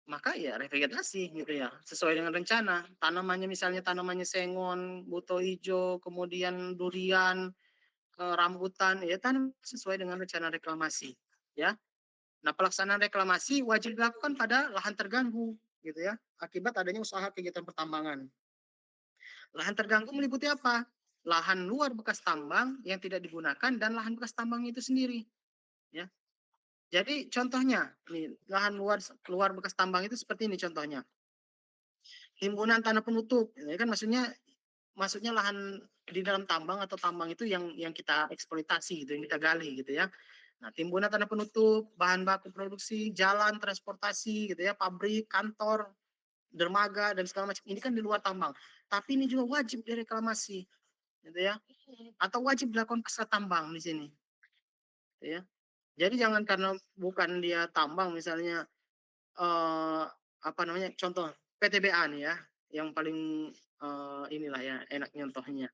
maka ya revegetasi gitu ya, sesuai dengan rencana. Tanamannya misalnya tanamannya sengon, buto ijo, kemudian durian, rambutan, ya tanam sesuai dengan rencana reklamasi, ya. Nah, pelaksanaan reklamasi wajib dilakukan pada lahan terganggu, gitu ya, akibat adanya usaha kegiatan pertambangan. Lahan terganggu meliputi apa? Lahan luar bekas tambang yang tidak digunakan dan lahan bekas tambang itu sendiri, ya. Jadi contohnya, nih, lahan luar luar bekas tambang itu seperti ini contohnya. Timbunan tanah penutup, ya kan maksudnya maksudnya lahan di dalam tambang atau tambang itu yang kita eksploitasi gitu, yang kita gali gitu ya. Nah, timbunan tanah penutup, bahan baku produksi, jalan, transportasi gitu ya, pabrik, kantor, dermaga dan segala macam ini kan di luar tambang. Tapi ini juga wajib direklamasi gitu ya. Atau wajib dilakukan pasca tambang di sini gitu ya. Jadi jangan karena bukan dia tambang misalnya apa namanya contoh PTBA nih ya yang paling inilah ya enak nyontohnya.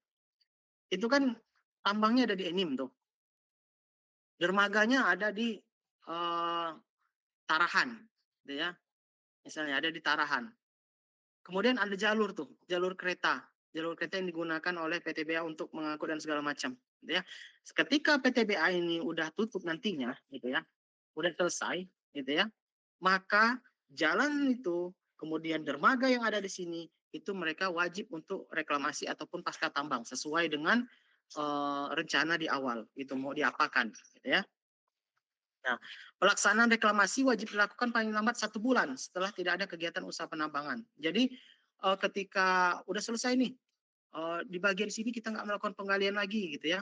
Itu kan tambangnya ada di Enim tuh. Dermaganya ada di Tarahan gitu ya. Misalnya ada di Tarahan. Kemudian ada jalur tuh, jalur kereta. Jalur kereta yang digunakan oleh PTBA untuk mengangkut dan segala macam, gitu ya. Ketika PTBA ini udah tutup nantinya, gitu ya, udah selesai, gitu ya, maka jalan itu, kemudian dermaga yang ada di sini, itu mereka wajib untuk reklamasi ataupun pasca tambang sesuai dengan rencana di awal, itu mau diapakan, gitu ya. Nah, pelaksanaan reklamasi wajib dilakukan paling lambat 1 bulan setelah tidak ada kegiatan usaha penambangan. Jadi ketika udah selesai nih di bagian sini kita nggak melakukan penggalian lagi gitu ya.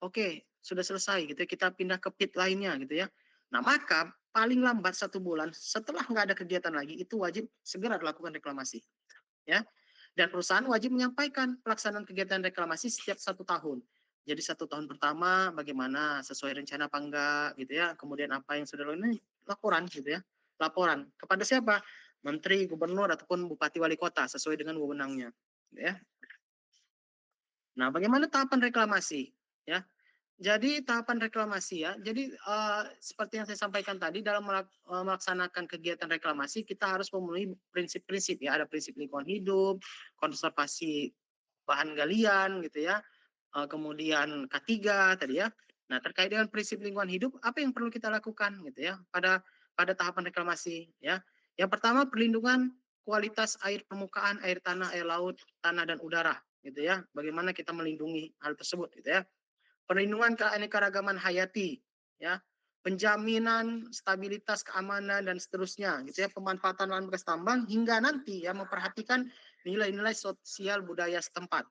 Oke, sudah selesai gitu ya, kita pindah ke pit lainnya gitu ya. Nah, maka paling lambat 1 bulan setelah nggak ada kegiatan lagi itu wajib segera dilakukan reklamasi ya. Dan perusahaan wajib menyampaikan pelaksanaan kegiatan reklamasi setiap 1 tahun. Jadi 1 tahun pertama bagaimana sesuai rencana apa enggak gitu ya. Kemudian apa yang sudah ini laporan gitu ya. Laporan kepada siapa? Menteri, gubernur ataupun bupati wali kota sesuai dengan wewenangnya. Gitu ya. Nah, bagaimana tahapan reklamasi? Ya, jadi tahapan reklamasi ya, jadi seperti yang saya sampaikan tadi dalam melaksanakan kegiatan reklamasi kita harus memenuhi prinsip-prinsip ya, ada prinsip lingkungan hidup, konservasi bahan galian gitu ya, kemudian K3 tadi ya. Nah, terkait dengan prinsip lingkungan hidup, apa yang perlu kita lakukan gitu ya pada pada tahapan reklamasi ya. Yang pertama perlindungan kualitas air permukaan, air tanah, air laut, tanah dan udara gitu ya. Bagaimana kita melindungi hal tersebut gitu ya. Perlindungan keanekaragaman hayati, ya, penjaminan stabilitas keamanan dan seterusnya, gitu ya, pemanfaatan lahan bekas tambang hingga nanti ya memperhatikan nilai-nilai sosial budaya setempat,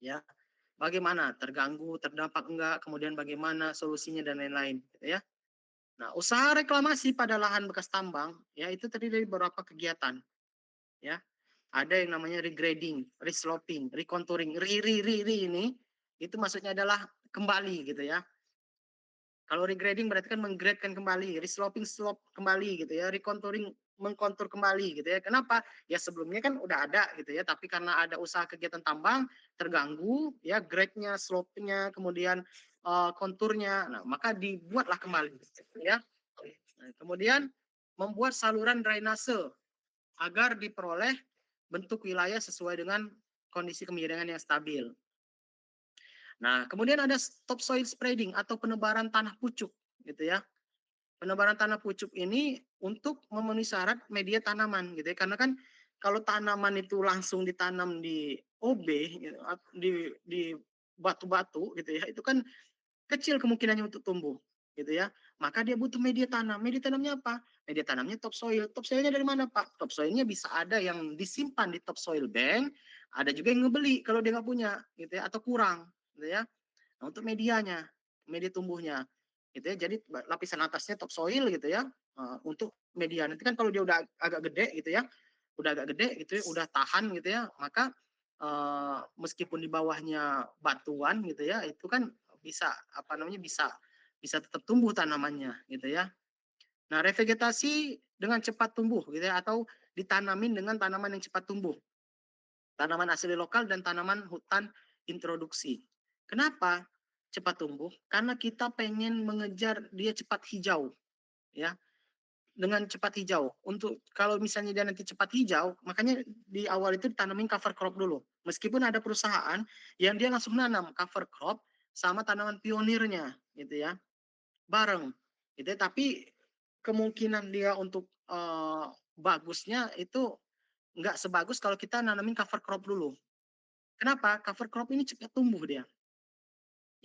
ya, bagaimana terganggu, terdampak enggak, kemudian bagaimana solusinya dan lain-lain, gitu ya. Nah, usaha reklamasi pada lahan bekas tambang, ya itu terdiri dari beberapa kegiatan, ya. Ada yang namanya regrading, resloping, recontouring, ini itu maksudnya adalah kembali gitu ya. Kalau regrading berarti kan menggradekan kembali, resloping slope kembali gitu ya, recontouring mengkontur kembali gitu ya. Kenapa? Ya sebelumnya kan udah ada gitu ya, tapi karena ada usaha kegiatan tambang terganggu ya grade-nya, slope-nya, kemudian konturnya. Nah, maka dibuatlah kembali gitu ya. Nah, kemudian membuat saluran drainase agar diperoleh bentuk wilayah sesuai dengan kondisi kemiringan yang stabil. Nah, kemudian ada topsoil spreading atau penebaran tanah pucuk gitu ya. Penebaran tanah pucuk ini untuk memenuhi syarat media tanaman gitu ya. Karena kan kalau tanaman itu langsung ditanam di OB gitu, di batu-batu gitu ya, itu kan kecil kemungkinannya untuk tumbuh gitu ya. Maka dia butuh media tanam. Media tanamnya apa? Media tanamnya topsoil. Topsoilnya dari mana, Pak? Topsoilnya bisa ada yang disimpan di topsoil bank, ada juga yang ngebeli kalau dia nggak punya gitu ya atau kurang gitu ya. Nah, untuk medianya, media tumbuhnya, gitu ya. Jadi lapisan atasnya topsoil gitu ya, untuk media. Nanti kan kalau dia udah agak gede gitu ya, udah agak gede gitu ya, udah tahan gitu ya, maka meskipun di bawahnya batuan gitu ya, itu kan bisa apa namanya bisa bisa tetap tumbuh tanamannya gitu ya. Nah, revegetasi dengan cepat tumbuh gitu ya atau ditanamin dengan tanaman yang cepat tumbuh. Tanaman asli lokal dan tanaman hutan introduksi. Kenapa cepat tumbuh? Karena kita pengen mengejar dia cepat hijau, ya. Dengan cepat hijau. Untuk kalau misalnya dia nanti cepat hijau, makanya di awal itu ditanamin cover crop dulu. Meskipun ada perusahaan yang dia langsung nanam cover crop sama tanaman pionirnya, gitu ya, bareng, gitu ya. Tapi kemungkinan dia untuk bagusnya itu nggak sebagus kalau kita nanamin cover crop dulu. Kenapa? Cover crop ini cepat tumbuh dia,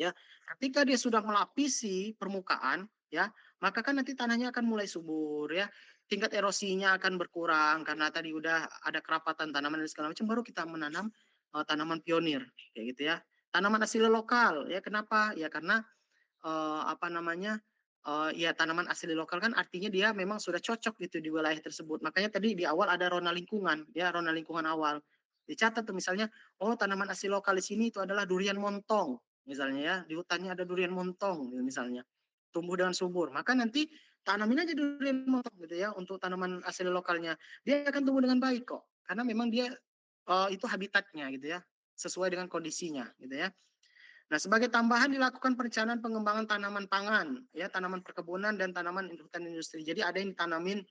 ya. Ketika dia sudah melapisi permukaan, ya, maka kan nanti tanahnya akan mulai subur, ya. Tingkat erosinya akan berkurang karena tadi udah ada kerapatan tanaman dan segala macam, baru kita menanam tanaman pionir, kayak gitu ya. Tanaman asli lokal, ya. Kenapa? Ya karena apa namanya, ya tanaman asli lokal kan artinya dia memang sudah cocok gitu di wilayah tersebut. Makanya tadi di awal ada rona lingkungan, ya rona lingkungan awal. Dicatat tuh misalnya, oh tanaman asli lokal di sini itu adalah durian montong, misalnya ya, di hutannya ada durian montong gitu misalnya, tumbuh dengan subur. Maka nanti tanamin aja durian montong gitu ya untuk tanaman asli lokalnya. Dia akan tumbuh dengan baik kok, karena memang dia, itu habitatnya gitu ya, sesuai dengan kondisinya gitu ya. Nah, sebagai tambahan dilakukan perencanaan pengembangan tanaman pangan, ya, tanaman perkebunan dan tanaman hutan industri. Jadi ada yang ditanamin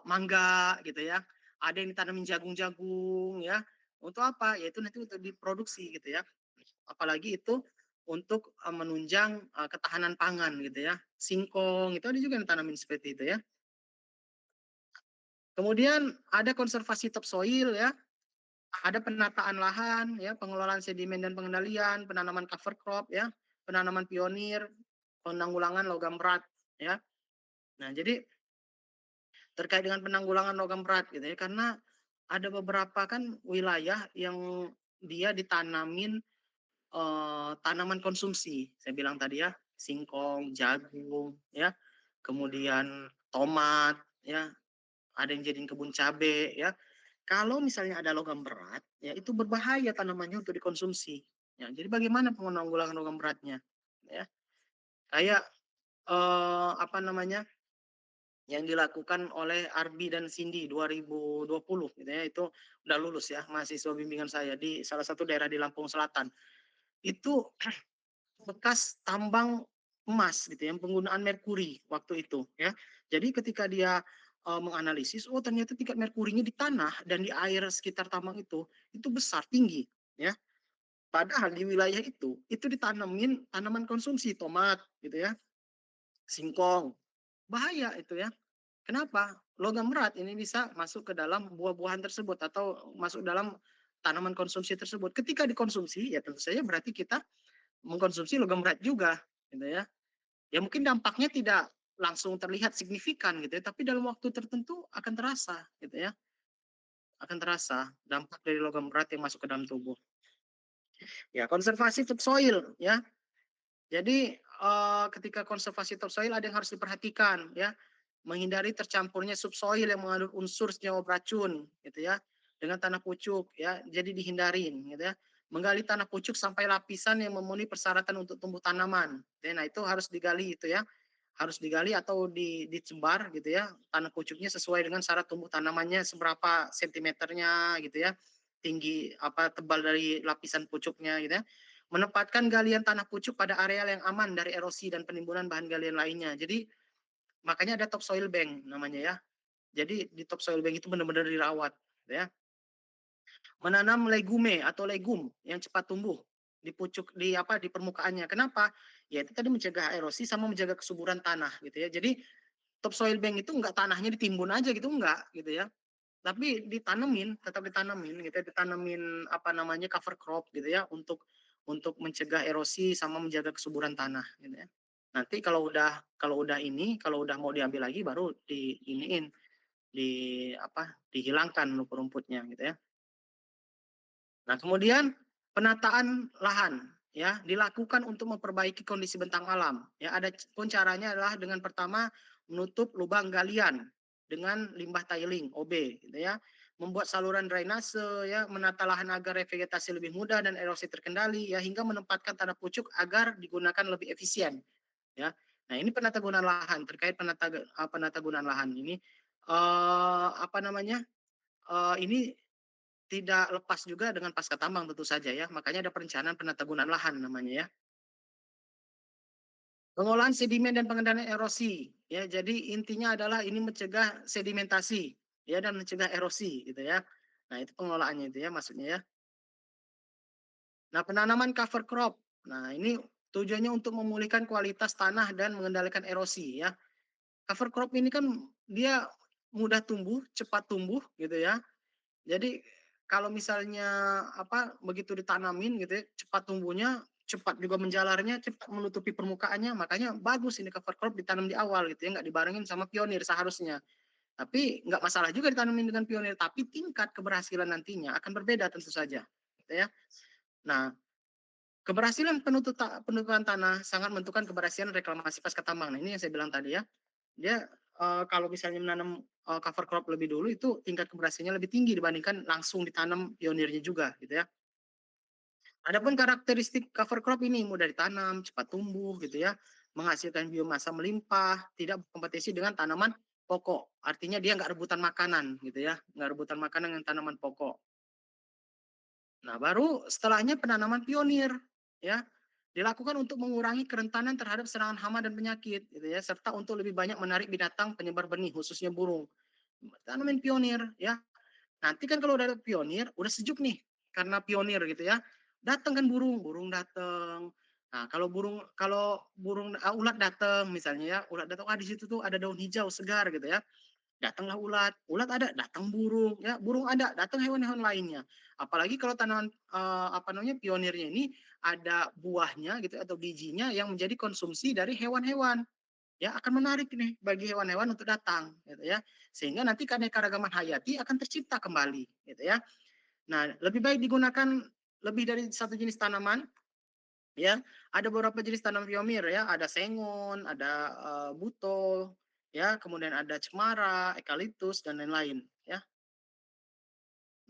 mangga gitu ya, ada yang ditanamin jagung-jagung ya. Untuk apa? Yaitu nanti untuk diproduksi gitu ya. Apalagi itu untuk menunjang ketahanan pangan gitu ya. Singkong itu ada juga yang ditanamin seperti itu ya. Kemudian ada konservasi topsoil ya, ada penataan lahan ya, pengelolaan sedimen dan pengendalian, penanaman cover crop ya, penanaman pionir, penanggulangan logam berat ya. Nah, jadi terkait dengan penanggulangan logam berat gitu ya, karena ada beberapa kan wilayah yang dia ditanamin tanaman konsumsi. Saya bilang tadi ya, singkong, jagung ya, kemudian tomat ya, ada yang jadiin kebun cabe ya. Kalau misalnya ada logam berat, ya itu berbahaya tanamannya untuk dikonsumsi. Ya, jadi bagaimana penanggulangan logam beratnya? Ya, kayak apa namanya yang dilakukan oleh Arbi dan Cindy 2020 gitu ya, itu udah lulus ya mahasiswa bimbingan saya di salah satu daerah di Lampung Selatan. Itu bekas tambang emas gitu ya, penggunaan merkuri waktu itu ya. Jadi ketika dia menganalisis, oh ternyata tingkat merkurinya di tanah dan di air sekitar tambang itu besar, tinggi ya. Padahal di wilayah itu ditanemin tanaman konsumsi, tomat gitu ya, singkong. Bahaya itu ya. Kenapa? Logam berat ini bisa masuk ke dalam buah-buahan tersebut atau masuk dalam tanaman konsumsi tersebut. Ketika dikonsumsi, ya tentu saja berarti kita mengkonsumsi logam berat juga, gitu ya. Ya mungkin dampaknya tidak langsung terlihat signifikan gitu ya, tapi dalam waktu tertentu akan terasa gitu ya, akan terasa dampak dari logam berat yang masuk ke dalam tubuh. Ya, konservasi topsoil ya. Jadi ketika konservasi topsoil ada yang harus diperhatikan ya, menghindari tercampurnya subsoil yang mengandung unsur senyawa beracun gitu ya, dengan tanah pucuk ya, jadi dihindarin gitu ya. Menggali tanah pucuk sampai lapisan yang memenuhi persyaratan untuk tumbuh tanaman. Ya, nah itu harus digali itu ya, harus digali atau dicebar gitu ya, tanah pucuknya sesuai dengan syarat tumbuh tanamannya seberapa sentimeternya gitu ya, tinggi apa tebal dari lapisan pucuknya gitu ya. Menempatkan galian tanah pucuk pada areal yang aman dari erosi dan penimbunan bahan galian lainnya. Jadi makanya ada topsoil bank namanya ya. Jadi di topsoil bank itu benar-benar dirawat gitu ya. Menanam legume atau legum yang cepat tumbuh di pucuk di apa di permukaannya. Kenapa? Ya itu tadi mencegah erosi sama menjaga kesuburan tanah gitu ya. Jadi topsoil bank itu enggak tanahnya ditimbun aja gitu enggak gitu ya. Tapi ditanemin, tetap ditanemin gitu ya, ditanemin apa namanya cover crop gitu ya untuk mencegah erosi sama menjaga kesuburan tanah gitu ya. Nanti kalau udah mau diambil lagi baru diiniin, di apa, dihilangkan rumput-rumputnya gitu ya. Nah, kemudian penataan lahan ya dilakukan untuk memperbaiki kondisi bentang alam. Ya, ada pun caranya adalah dengan pertama menutup lubang galian dengan limbah tiling OB gitu ya. Membuat saluran drainase ya, menata lahan agar revegetasi lebih mudah dan erosi terkendali ya hingga menempatkan tanah pucuk agar digunakan lebih efisien ya. Nah, ini penata gunaan lahan terkait penata gunaan lahan ini apa namanya? Ini tidak lepas juga dengan pasca tambang tentu saja ya, makanya ada perencanaan penatagunaan lahan namanya ya. Pengolahan sedimen dan pengendalian erosi, ya jadi intinya adalah ini mencegah sedimentasi, ya dan mencegah erosi gitu ya. Nah itu pengelolaannya itu ya maksudnya ya. Nah penanaman cover crop, nah ini tujuannya untuk memulihkan kualitas tanah dan mengendalikan erosi ya. Cover crop ini kan dia mudah tumbuh, cepat tumbuh gitu ya. Jadi kalau misalnya begitu ditanamin gitu ya, cepat tumbuhnya, cepat juga menjalarnya, cepat menutupi permukaannya, makanya bagus ini cover crop ditanam di awal gitu ya, nggak dibarengin sama pionir seharusnya. Tapi nggak masalah juga ditanamin dengan pionir, tapi tingkat keberhasilan nantinya akan berbeda tentu saja, gitu ya. Nah, keberhasilan penutupan tanah sangat menentukan keberhasilan reklamasi pasca tambang. Nah, ini yang saya bilang tadi ya. Dia kalau misalnya menanam cover crop lebih dulu itu tingkat keberhasilannya lebih tinggi dibandingkan langsung ditanam pionirnya juga gitu ya. Adapun karakteristik cover crop ini mudah ditanam, cepat tumbuh gitu ya, menghasilkan biomasa melimpah, tidak berkompetisi dengan tanaman pokok. Artinya dia nggak rebutan makanan gitu ya, nggak rebutan makanan dengan tanaman pokok. Nah, baru setelahnya penanaman pionir ya. Dilakukan untuk mengurangi kerentanan terhadap serangan hama dan penyakit gitu ya, serta untuk lebih banyak menarik binatang penyebar benih khususnya burung. Tanamin pionir ya. Nanti kan kalau udah ada pionir, udah sejuk nih karena pionir gitu ya. Datang kan burung, burung datang. Nah, kalau burung ulat datang misalnya ya, ulat datang, di situ tuh ada daun hijau segar gitu ya. Datanglah ulat, ulat ada, datang burung, ya, burung ada, datang hewan-hewan lainnya. Apalagi kalau tanaman pionirnya ini ada buahnya gitu atau bijinya yang menjadi konsumsi dari hewan-hewan, ya akan menarik nih bagi hewan-hewan untuk datang gitu ya. Sehingga nanti keanekaragaman hayati akan tercipta kembali gitu ya. Nah, lebih baik digunakan lebih dari satu jenis tanaman ya. Ada beberapa jenis tanaman pionir ya, ada sengon, ada buto, ya, kemudian ada cemara, eukaliptus dan lain-lain ya.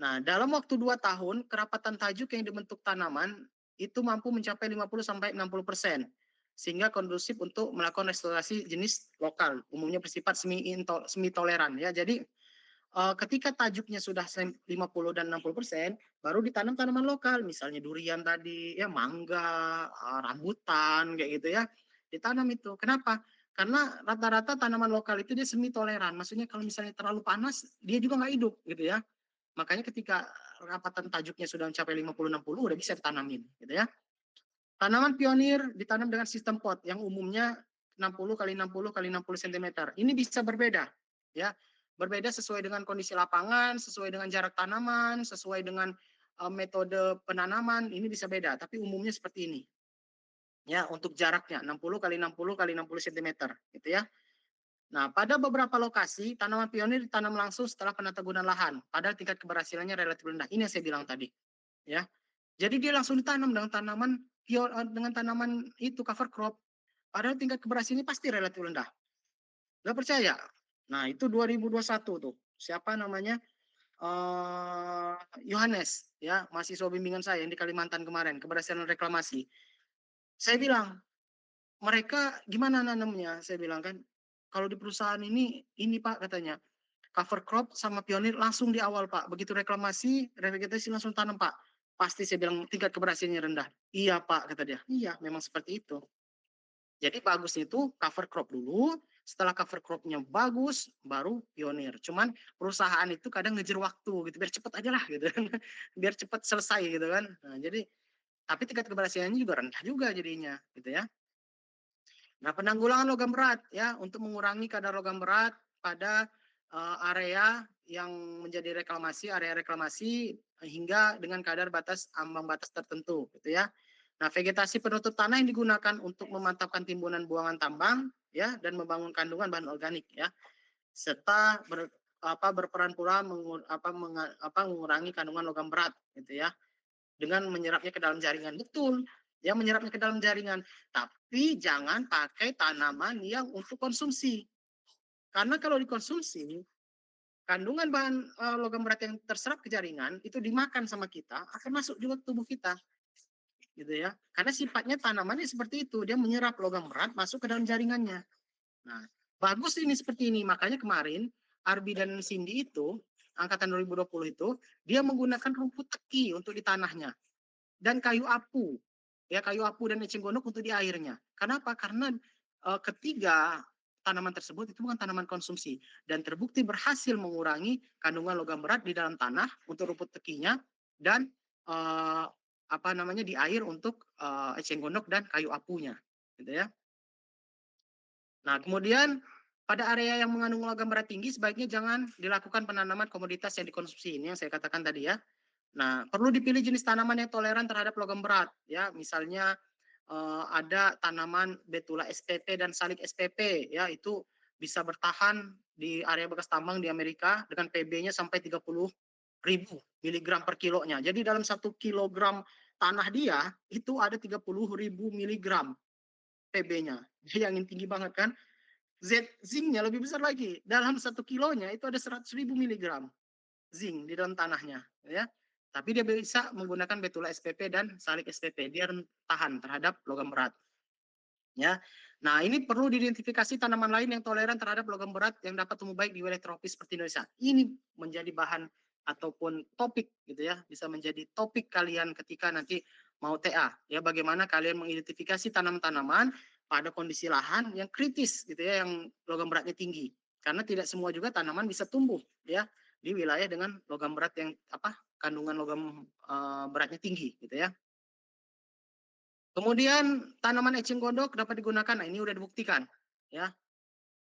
Nah, dalam waktu 2 tahun, kerapatan tajuk yang dibentuk tanaman itu mampu mencapai 50-60%, sehingga kondusif untuk melakukan restorasi jenis lokal, umumnya bersifat semi toleran ya. Jadi ketika tajuknya sudah 50 dan 60%, baru ditanam tanaman lokal, misalnya durian tadi, ya mangga, rambutan, kayak gitu ya. Ditanam itu. Kenapa? Karena rata-rata tanaman lokal itu dia semi toleran. Maksudnya kalau misalnya terlalu panas, dia juga nggak hidup gitu ya. Makanya ketika rapatan tajuknya sudah mencapai 50-60 udah bisa ditanamin gitu ya. Tanaman pionir ditanam dengan sistem pot yang umumnya 60 kali 60 kali 60 cm. Ini bisa berbeda ya. Berbeda sesuai dengan kondisi lapangan, sesuai dengan jarak tanaman, sesuai dengan metode penanaman, ini bisa beda, tapi umumnya seperti ini. Ya, untuk jaraknya 60 kali 60 kali 60 cm gitu ya. Nah, pada beberapa lokasi tanaman pionir ditanam langsung setelah penatagunan lahan, padahal tingkat keberhasilannya relatif rendah. Ini yang saya bilang tadi, ya. Jadi dia langsung ditanam dengan tanaman itu cover crop, padahal tingkat keberhasilannya pasti relatif rendah. Nggak percaya? Nah, itu 2021 tuh. Siapa namanya? Yohanes, ya, mahasiswa bimbingan saya yang di Kalimantan kemarin, keberhasilan reklamasi. Saya bilang, mereka gimana nanamnya? Saya bilang kan, kalau di perusahaan ini Pak katanya, cover crop sama pionir langsung di awal Pak. Begitu reklamasi, revegetasi langsung tanam Pak. Pasti saya bilang tingkat keberhasilannya rendah. Iya Pak, kata dia. Iya, memang seperti itu. Jadi bagusnya itu cover crop dulu, setelah cover cropnya bagus, baru pionir. Cuman perusahaan itu kadang ngejar waktu gitu, biar cepet aja lah gitu kan. Biar cepet selesai gitu kan. Nah, jadi tapi tingkat keberhasilannya juga rendah juga jadinya gitu ya. Nah, penanggulangan logam berat ya untuk mengurangi kadar logam berat pada area yang menjadi reklamasi, area reklamasi hingga dengan kadar batas ambang batas tertentu gitu ya. Nah, vegetasi penutup tanah yang digunakan untuk memantapkan timbunan buangan tambang ya dan membangun kandungan bahan organik ya serta berperan pula mengurangi kandungan logam berat gitu ya dengan menyerapnya ke dalam jaringan. Betul, ya menyerapnya ke dalam jaringan. Tapi jangan pakai tanaman yang untuk konsumsi. Karena kalau dikonsumsi, kandungan bahan logam berat yang terserap ke jaringan itu dimakan sama kita akan masuk juga ke tubuh kita, gitu ya. Karena sifatnya tanamannya seperti itu, dia menyerap logam berat masuk ke dalam jaringannya. Nah, bagus ini seperti ini. Makanya kemarin Arbi dan Cindy itu angkatan 2020 itu dia menggunakan rumput teki untuk di tanahnya dan kayu apu. Ya, kayu apu dan eceng gondok untuk di airnya. Kenapa? Karena ketiga tanaman tersebut itu bukan tanaman konsumsi dan terbukti berhasil mengurangi kandungan logam berat di dalam tanah untuk rumput tekinya dan eh, di air untuk eceng gondok dan kayu apunya, gitu ya. Nah, kemudian pada area yang mengandung logam berat tinggi sebaiknya jangan dilakukan penanaman komoditas yang dikonsumsi. Ini yang saya katakan tadi ya. Nah, perlu dipilih jenis tanaman yang toleran terhadap logam berat, ya. Misalnya ada tanaman Betula spp dan Salik spp, ya, itu bisa bertahan di area bekas tambang di Amerika dengan PB-nya sampai 30.000 miligram per kilonya. Jadi dalam 1 kilogram tanah dia itu ada 30.000 miligram PB-nya. Bayangin tinggi banget kan? Zincnya lebih besar lagi. Dalam 1 kilonya itu ada 100.000 miligram zinc di dalam tanahnya, ya. Tapi dia bisa menggunakan Betula spp dan Salik spp. Dia tahan terhadap logam berat, ya. Nah, ini perlu diidentifikasi tanaman lain yang toleran terhadap logam berat yang dapat tumbuh baik di wilayah tropis seperti Indonesia. Ini menjadi bahan ataupun topik gitu ya, bisa menjadi topik kalian ketika nanti mau TA, ya, bagaimana kalian mengidentifikasi tanam-tanaman pada kondisi lahan yang kritis gitu ya, yang logam beratnya tinggi. Karena tidak semua juga tanaman bisa tumbuh ya di wilayah dengan logam berat yang kandungan logam beratnya tinggi gitu ya. Kemudian tanaman eceng gondok dapat digunakan, nah ini udah dibuktikan, ya,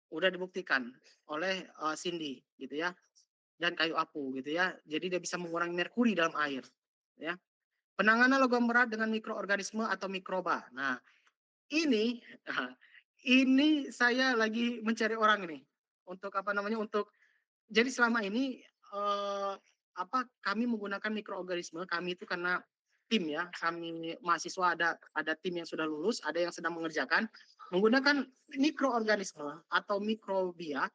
udah dibuktikan oleh Cindy gitu ya, dan kayu apu gitu ya. Jadi dia bisa mengurangi merkuri dalam air, ya. Penanganan logam berat dengan mikroorganisme atau mikroba. Nah, ini ini saya lagi mencari orang ini untuk untuk jadi selama ini, kami menggunakan mikroorganisme, kami itu karena tim ya, kami mahasiswa ada tim yang sudah lulus, ada yang sedang mengerjakan, menggunakan mikroorganisme atau mikrobia,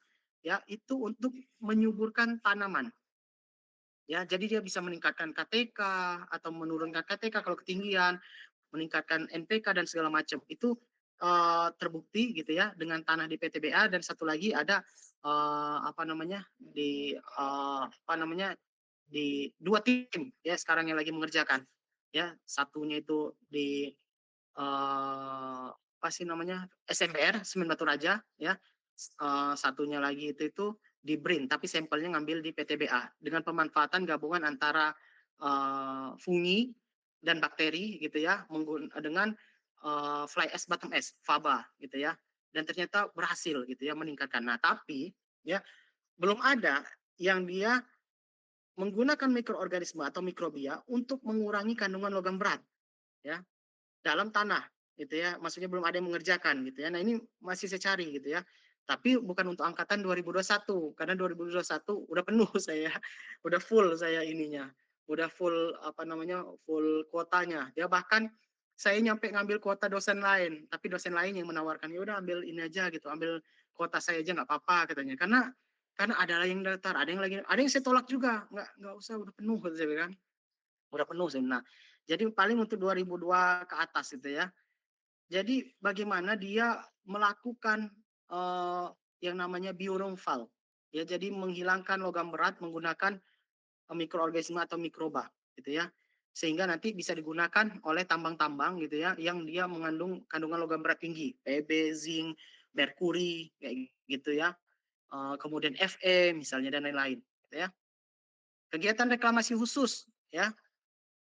ya, itu untuk menyuburkan tanaman. Ya, jadi dia bisa meningkatkan KTK atau menurunkan KTK kalau ketinggian, meningkatkan NPK dan segala macam. Itu terbukti gitu ya dengan tanah di PTBA dan satu lagi ada di 2 tim ya sekarang yang lagi mengerjakan. Ya, satunya itu di apa sih namanya SMPR Semen Batu Raja ya. Satunya lagi itu di BRIN tapi sampelnya ngambil di PTBA dengan pemanfaatan gabungan antara fungi dan bakteri gitu ya dengan fly ash bottom ash faba gitu ya dan ternyata berhasil gitu ya meningkatkan. Nah tapi ya belum ada yang dia menggunakan mikroorganisme atau mikrobia untuk mengurangi kandungan logam berat ya dalam tanah gitu ya. Maksudnya belum ada yang mengerjakan gitu ya. Nah, ini masih saya cari gitu ya. Tapi bukan untuk angkatan 2021 karena 2021 udah penuh saya. Udah full saya ininya. Udah full full kuotanya. Ya bahkan saya nyampe ngambil kuota dosen lain, tapi dosen lain yang menawarkan, "Ya udah ambil ini aja gitu, ambil kuota saya aja nggak apa-apa," katanya. Karena ada yang daftar, ada yang saya tolak juga, "Nggak usah udah penuh," kata saya kan. Udah penuh sih. Nah, jadi paling untuk 2002 ke atas gitu ya. Jadi bagaimana dia melakukan, yang namanya bioremoval, ya jadi menghilangkan logam berat menggunakan, mikroorganisme atau mikroba gitu ya. Sehingga nanti bisa digunakan oleh tambang-tambang gitu ya, yang dia mengandung kandungan logam berat tinggi, Pb, zinc, merkuri, kayak gitu ya, kemudian Fe misalnya dan lain-lain gitu ya. Kegiatan reklamasi khusus ya.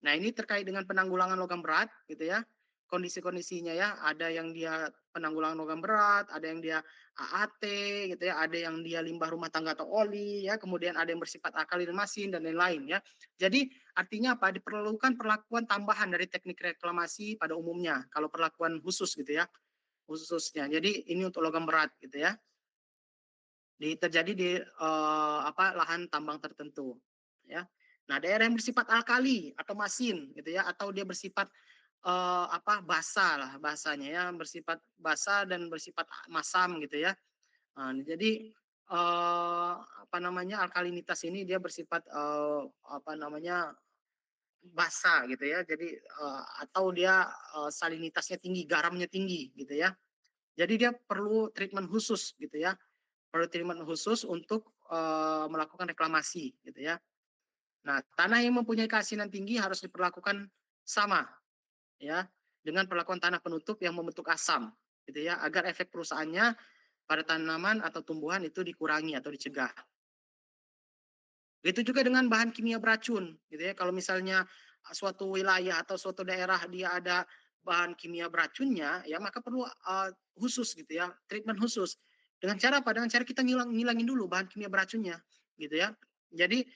Nah, ini terkait dengan penanggulangan logam berat gitu ya. Kondisi-kondisinya ya, ada yang dia penanggulangan logam berat, ada yang dia AAT gitu ya, ada yang dia limbah rumah tangga atau oli ya, kemudian ada yang bersifat alkali dan masin dan lain-lain ya. Jadi artinya apa? Diperlukan perlakuan tambahan dari teknik reklamasi pada umumnya kalau perlakuan khusus gitu ya, khususnya. Jadi ini untuk logam berat gitu ya. Terjadi di lahan tambang tertentu ya. Nah, daerah yang bersifat alkali atau masin gitu ya atau dia bersifat basah lah bahasanya ya, bersifat basah dan bersifat masam gitu ya. Jadi alkalinitas ini dia bersifat basah gitu ya. Jadi atau dia salinitasnya tinggi, garamnya tinggi gitu ya. Jadi dia perlu treatment khusus gitu ya. Perlu treatment khusus untuk melakukan reklamasi gitu ya. Nah, tanah yang mempunyai keasinan tinggi harus diperlakukan sama ya dengan perlakuan tanah penutup yang membentuk asam gitu ya agar efek perusahaannya pada tanaman atau tumbuhan itu dikurangi atau dicegah. Begitu juga dengan bahan kimia beracun gitu ya. Kalau misalnya suatu wilayah atau suatu daerah dia ada bahan kimia beracunnya ya maka perlu khusus gitu ya, treatment khusus. Dengan cara apa? Dengan cara kita ngilangin dulu bahan kimia beracunnya gitu ya. Jadi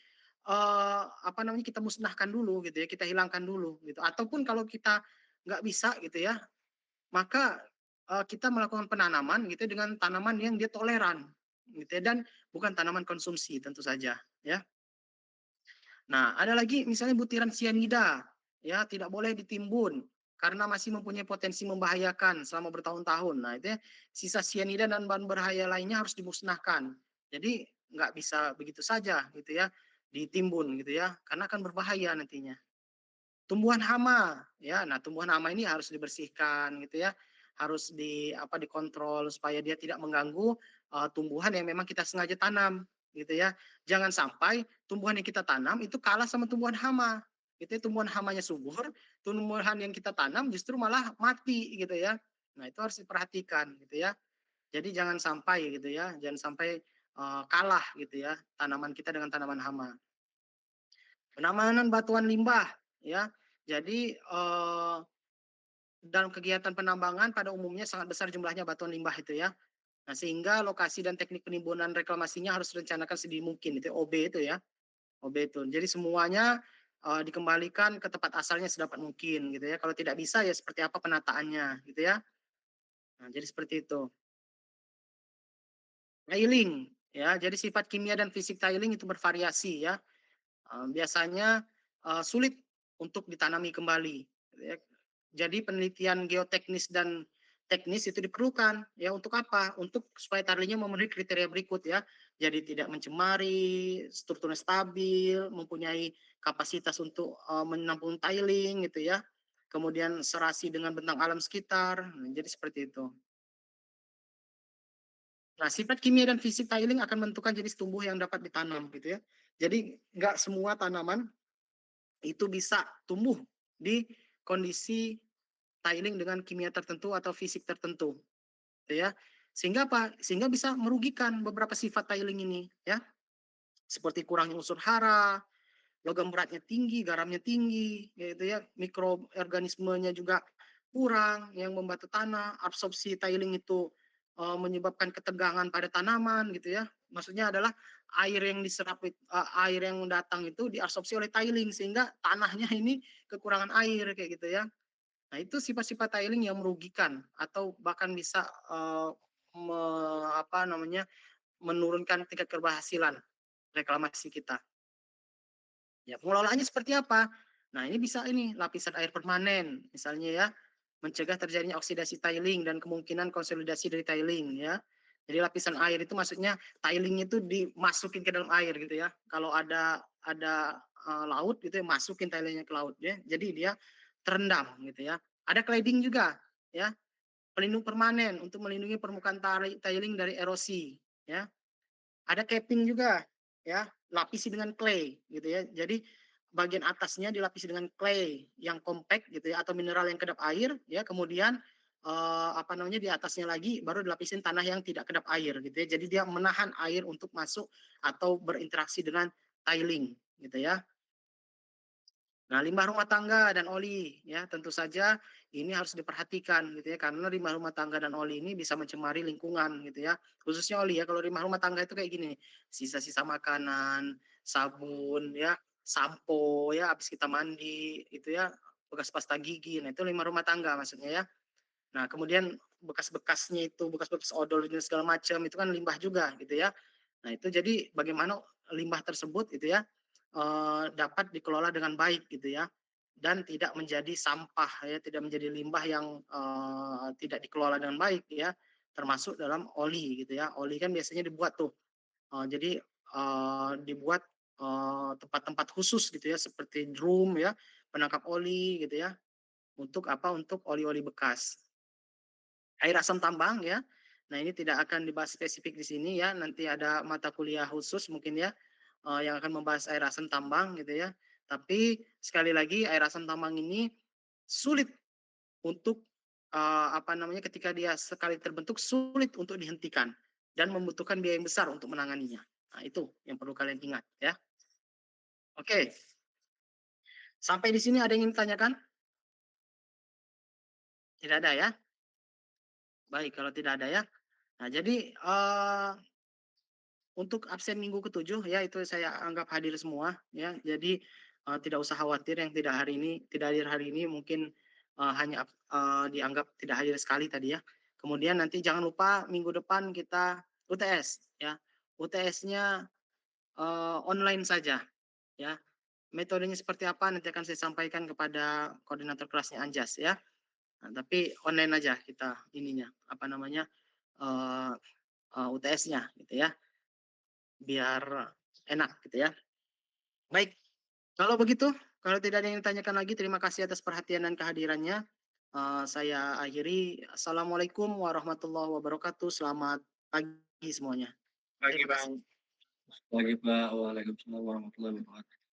apa namanya, kita musnahkan dulu gitu ya, kita hilangkan dulu gitu. Ataupun kalau kita nggak bisa gitu ya, maka, kita melakukan penanaman gitu ya dengan tanaman yang dia toleran gitu ya, dan bukan tanaman konsumsi tentu saja ya. Nah, ada lagi misalnya butiran sianida, ya tidak boleh ditimbun karena masih mempunyai potensi membahayakan selama bertahun-tahun. Nah, itu ya, sisa sianida dan bahan berbahaya lainnya harus dimusnahkan. Jadi nggak bisa begitu saja gitu ya, ditimbun gitu ya, karena akan berbahaya nantinya. Tumbuhan hama, ya. Nah, tumbuhan hama ini harus dibersihkan gitu ya, harus dikontrol supaya dia tidak mengganggu, tumbuhan yang memang kita sengaja tanam, gitu ya. Jangan sampai tumbuhan yang kita tanam itu kalah sama tumbuhan hama, gitu ya. Tumbuhan hamanya subur, tumbuhan yang kita tanam justru malah mati gitu ya. Nah, itu harus diperhatikan gitu ya. Jadi jangan sampai gitu ya, jangan sampai, kalah gitu ya, tanaman kita dengan tanaman hama. Penamanan batuan limbah, ya. Jadi, dalam kegiatan penambangan pada umumnya sangat besar jumlahnya batuan limbah itu ya. Nah, sehingga lokasi dan teknik penimbunan reklamasinya harus direncanakan sedini mungkin, itu OB itu ya, OB itu. Jadi semuanya, dikembalikan ke tempat asalnya sedapat mungkin gitu ya. Kalau tidak bisa ya seperti apa penataannya gitu ya. Nah, jadi seperti itu. Tiling, ya, jadi sifat kimia dan fisik tiling itu bervariasi ya. Biasanya, sulit untuk ditanami kembali, gitu ya. Jadi penelitian geoteknis dan teknis itu diperlukan, ya untuk apa? Untuk supaya tilingnya memenuhi kriteria berikut ya. Jadi tidak mencemari, strukturnya stabil, mempunyai kapasitas untuk, menampung tiling gitu ya. Kemudian serasi dengan bentang alam sekitar, jadi seperti itu. Nah, sifat kimia dan fisik tiling akan menentukan jenis tumbuh yang dapat ditanam gitu ya. Jadi nggak semua tanaman itu bisa tumbuh di kondisi tiling dengan kimia tertentu atau fisik tertentu, gitu ya. Sehingga apa? Sehingga bisa merugikan beberapa sifat tiling ini, ya. Seperti kurangnya unsur hara, logam beratnya tinggi, garamnya tinggi, gitu ya. Mikroorganismenya juga kurang, yang membantu tanah. Absorpsi tiling itu menyebabkan ketegangan pada tanaman, gitu ya. Maksudnya adalah air yang datang itu diabsorpsi oleh tiling sehingga tanahnya ini kekurangan air kayak gitu ya. Nah, itu sifat-sifat tiling yang merugikan atau bahkan bisa me, apa namanya, menurunkan tingkat keberhasilan reklamasi kita. Ya, pengelolaannya seperti apa? Nah, ini bisa ini lapisan air permanen misalnya ya, mencegah terjadinya oksidasi tiling dan kemungkinan konsolidasi dari tiling ya. Jadi lapisan air itu maksudnya tiling itu dimasukin ke dalam air gitu ya. Kalau ada laut gitu ya, masukin tilingnya ke laut ya. Jadi dia terendam gitu ya. Ada cladding juga ya, pelindung permanen untuk melindungi permukaan tiling dari erosi ya. Ada capping juga, ya, lapisi dengan clay gitu ya. Jadi bagian atasnya dilapisi dengan clay yang compact gitu ya atau mineral yang kedap air ya, kemudian apa namanya di atasnya lagi baru dilapisin tanah yang tidak kedap air gitu ya. Jadi dia menahan air untuk masuk atau berinteraksi dengan tiling gitu ya. Nah, limbah rumah tangga dan oli ya tentu saja ini harus diperhatikan gitu ya karena limbah rumah tangga dan oli ini bisa mencemari lingkungan gitu ya. Khususnya oli ya, kalau limbah rumah tangga itu kayak gini, sisa-sisa makanan, sabun ya, sampo ya habis kita mandi itu ya, bekas pasta gigi. Nah, itu limbah rumah tangga maksudnya ya. Nah, kemudian bekas-bekasnya itu, bekas-bekas odol dan segala macam itu kan limbah juga gitu ya. Nah, itu jadi bagaimana limbah tersebut gitu ya, dapat dikelola dengan baik gitu ya, dan tidak menjadi sampah ya, tidak menjadi limbah yang, tidak dikelola dengan baik ya, termasuk dalam oli gitu ya. Oli kan biasanya dibuat tuh, jadi, dibuat, tempat-tempat khusus gitu ya, seperti drum ya, penangkap oli gitu ya, untuk apa, untuk oli-oli bekas. Air asam tambang ya. Nah, ini tidak akan dibahas spesifik di sini ya, nanti ada mata kuliah khusus mungkin ya, yang akan membahas air asam tambang gitu ya. Tapi sekali lagi air asam tambang ini sulit untuk, apa namanya, ketika dia sekali terbentuk sulit untuk dihentikan dan membutuhkan biaya yang besar untuk menanganinya. Nah, itu yang perlu kalian ingat ya. Oke, sampai di sini ada yang ingin ditanyakan? Tidak ada ya? Baik, kalau tidak ada ya. Nah, jadi, untuk absen minggu ketujuh ya itu saya anggap hadir semua ya. Jadi, tidak usah khawatir yang tidak hadir hari ini mungkin, hanya, dianggap tidak hadir sekali tadi ya. Kemudian nanti jangan lupa minggu depan kita UTS ya. UTS-nya, online saja ya. Metodenya seperti apa nanti akan saya sampaikan kepada koordinator kelasnya Anjas ya. Nah, tapi online aja kita ininya, apa namanya, eee UTS-nya gitu ya, biar enak gitu ya. Baik, kalau begitu, kalau tidak ada yang ditanyakan lagi, terima kasih atas perhatian dan kehadirannya. Saya akhiri, assalamualaikum warahmatullahi wabarakatuh. Selamat pagi semuanya. Pagi Terima Bang. kasih. Pagi Pak. Waalaikumsalam warahmatullahi wabarakatuh.